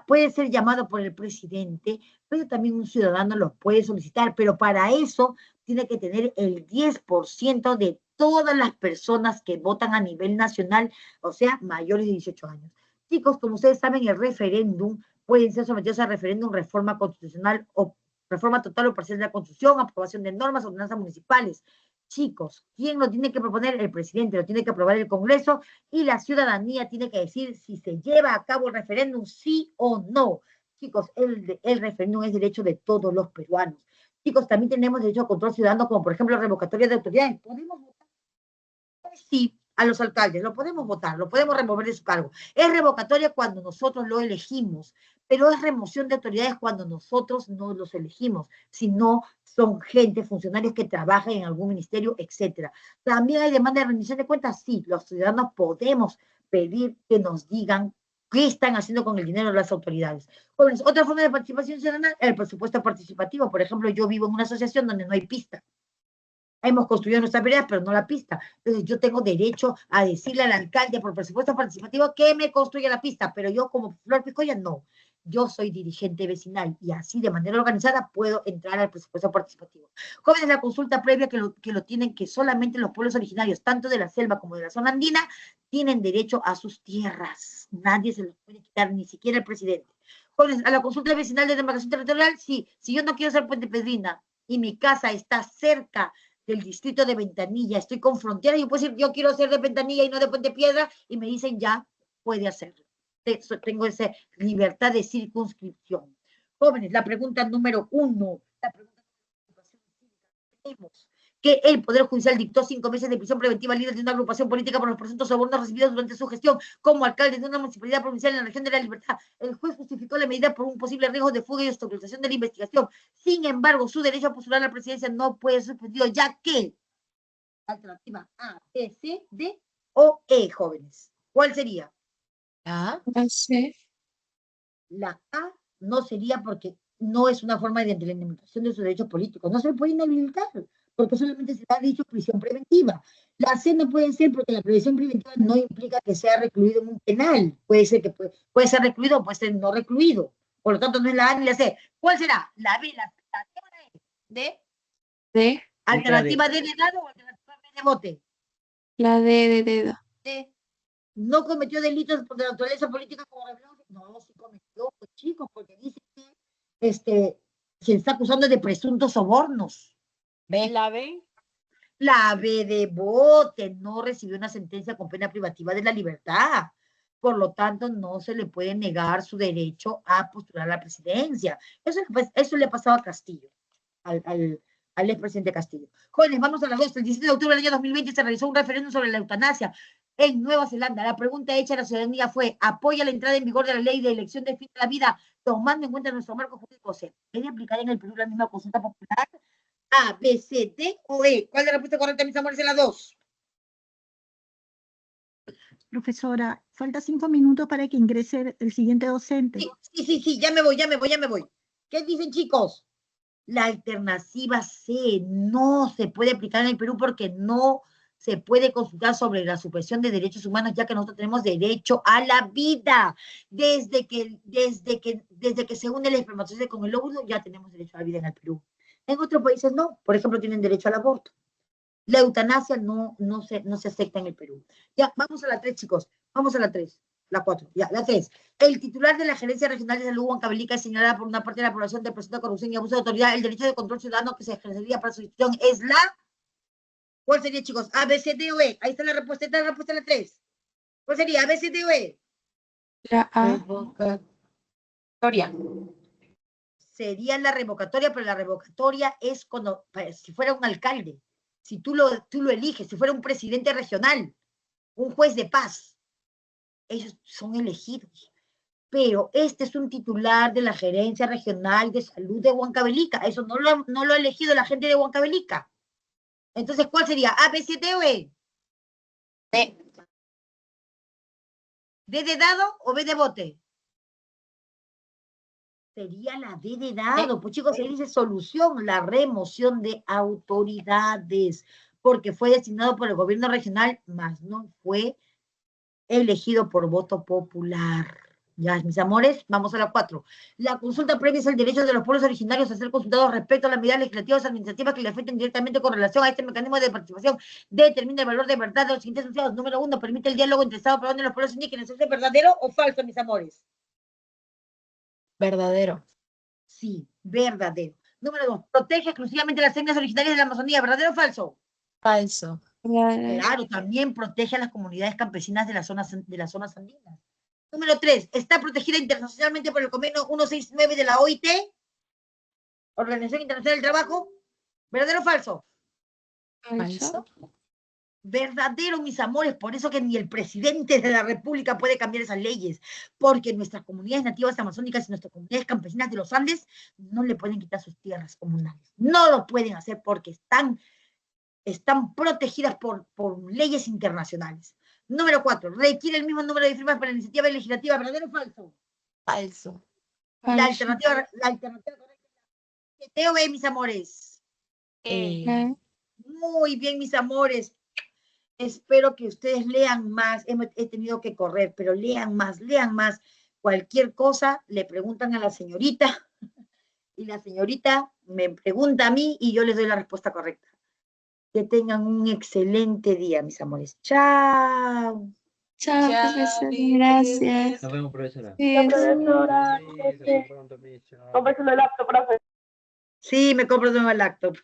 puede ser llamado por el presidente, pero también un ciudadano lo puede solicitar, pero para eso tiene que tener el 10% de todas las personas que votan a nivel nacional, o sea, mayores de 18 años. Chicos, como ustedes saben, el referéndum pueden ser sometidos a referéndum, reforma constitucional o reforma total o parcial de la Constitución, aprobación de normas, ordenanzas municipales. Chicos, ¿quién lo tiene que proponer? El presidente, lo tiene que aprobar el Congreso y la ciudadanía tiene que decir si se lleva a cabo el referéndum, sí o no. Chicos, el referéndum es derecho de todos los peruanos. Chicos, también tenemos derecho a control ciudadano, como por ejemplo revocatoria de autoridades. ¿Podemos votar? Sí, a los alcaldes, lo podemos votar, lo podemos remover de su cargo. Es revocatoria cuando nosotros lo elegimos, pero es remoción de autoridades cuando nosotros no los elegimos, sino son gente, funcionarios que trabajan en algún ministerio, etcétera. También hay demanda de rendición de cuentas, sí, los ciudadanos podemos pedir que nos digan qué están haciendo con el dinero de las autoridades. Jóvenes, otra forma de participación ciudadana, el presupuesto participativo. Por ejemplo, yo vivo en una asociación donde no hay pista. Hemos construido nuestras veredas, pero no la pista. Entonces, yo tengo derecho a decirle al alcalde por presupuesto participativo que me construya la pista, pero yo como Flor Picoya no. Yo soy dirigente vecinal y así de manera organizada puedo entrar al presupuesto participativo. Jóvenes, la consulta previa que lo tienen, que solamente los pueblos originarios, tanto de la selva como de la zona andina, tienen derecho a sus tierras. Nadie se los puede quitar, ni siquiera el presidente. Jóvenes, a la consulta vecinal de demarcación territorial, sí. Si yo no quiero ser Puente Pedrina y mi casa está cerca del distrito de Ventanilla, estoy con frontera, yo puedo decir, yo quiero ser de Ventanilla y no de Puente Piedra, y me dicen, ya, puede hacerlo. Tengo esa libertad de circunscripción. Jóvenes, la pregunta número 1, la pregunta tenemos que el Poder Judicial dictó 5 meses de prisión preventiva al líder de una agrupación política por los presuntos sobornos recibidos durante su gestión como alcalde de una municipalidad provincial en la región de La Libertad. El juez justificó la medida por un posible riesgo de fuga y obstaculización de la investigación. Sin embargo, su derecho a postular a la presidencia no puede ser suspendido, ya que alternativa A, B, C, D o E, jóvenes. ¿Cuál sería? ¿Ah? La C. La A no sería porque no es una forma de limitación de sus derechos políticos. No se puede inhabilitar, porque solamente se ha dicho prisión preventiva. La C no puede ser porque la prisión preventiva no implica que sea recluido en un penal. Puede ser que puede ser recluido o puede ser no recluido. Por lo tanto, no es la A ni la C. ¿Cuál será? La B, la C, la D o la E. ¿D? D. ¿Alternativa D de dado o alternativa B de bote? La D de dedo. D. ¿No cometió delitos de naturaleza política como reveló? No, sí cometió, pues, chicos, porque dice que se está acusando de presuntos sobornos. ¿Ve? ¿La B? La B de bote no recibió una sentencia con pena privativa de la libertad. Por lo tanto, no se le puede negar su derecho a postular a la presidencia. Eso le ha pasado a Castillo, al expresidente Castillo. Jóvenes, vamos a las 2. El 17 de octubre del año 2020 se realizó un referéndum sobre la eutanasia en Nueva Zelanda. La pregunta hecha a la ciudadanía fue: ¿apoya la entrada en vigor de la ley de elección de fin de la vida, tomando en cuenta nuestro marco jurídico? ¿Se puede aplicar en el Perú la misma consulta popular? A, B, C, D o E. ¿Cuál es la respuesta correcta, mis amores, en la 2? Profesora, falta 5 minutos para que ingrese el siguiente docente. Sí, ya me voy. ¿Qué dicen, chicos? La alternativa C no se puede aplicar en el Perú porque no se puede consultar sobre la supresión de derechos humanos, ya que nosotros tenemos derecho a la vida. Desde que se une el espermatozoide con el óvulo, ya tenemos derecho a la vida en el Perú. En otros países no, por ejemplo, tienen derecho al aborto. La eutanasia no se acepta en el Perú. Ya, vamos a la 3, chicos. Vamos a la 3. La 4. Ya, la 3. El titular de la Gerencia Regional de Salud, Huancavelica, es señalada por una parte de la población de presunta corrupción y abuso de autoridad. El derecho de control ciudadano que se ejercería para su gestión es la... ¿Cuál sería, chicos? A, B, C, D o E. Ahí está la respuesta. Esta es la respuesta a la 3. ¿Cuál sería? A, B, C, D o E. La A. Revocatoria. Sería la revocatoria, pero la revocatoria es cuando, si fuera un alcalde, si tú lo eliges, si fuera un presidente regional, un juez de paz, ellos son elegidos. Pero este es un titular de la Gerencia Regional de Salud de Huancavelica. Eso no lo ha elegido la gente de Huancavelica. Entonces, ¿cuál sería? ¿A, B, C, D o E? D. ¿D de dado o B de bote? Sería la D de dado. Pues, chicos, se dice solución, la remoción de autoridades, porque fue designado por el gobierno regional, más no fue elegido por voto popular. Ya, mis amores, vamos a la 4. La consulta previa es el derecho de los pueblos originarios a ser consultados respecto a las medidas legislativas administrativas que le afecten directamente con relación a este mecanismo de participación. Determina el valor de verdad de los siguientes enunciados. Número 1, permite el diálogo entre Estado peruano y los pueblos indígenas. ¿Eso es verdadero o falso, mis amores? Verdadero. Sí, verdadero. Número 2, protege exclusivamente las etnias originarias de la Amazonía, ¿verdadero o falso? Falso. verdadero, Claro, también protege a las comunidades campesinas de las zonas andinas. Número 3, está protegida internacionalmente por el convenio 169 de la OIT, Organización Internacional del Trabajo, ¿verdadero o falso? falso, Verdadero, mis amores, por eso que ni el presidente de la República puede cambiar esas leyes, porque nuestras comunidades nativas amazónicas y nuestras comunidades campesinas de los Andes no le pueden quitar sus tierras comunales. No lo pueden hacer porque están protegidas por leyes internacionales. Número 4, requiere el mismo número de firmas para la iniciativa legislativa, ¿verdadero o falso? Falso. La falso, alternativa correcta es ¿T o B, mis amores? Muy bien, mis amores. Espero que ustedes lean más. He tenido que correr, pero lean más, lean más. Cualquier cosa le preguntan a la señorita y la señorita me pregunta a mí y yo les doy la respuesta correcta. Que tengan un excelente día, mis amores. Chao. chao, Chao, profesora, Vivi. gracias. Nos vemos, profesora. La Sí, profesora, Sí, se pronto, Micho. cómprese el laptop, profe. Sí, me compro un nuevo laptop.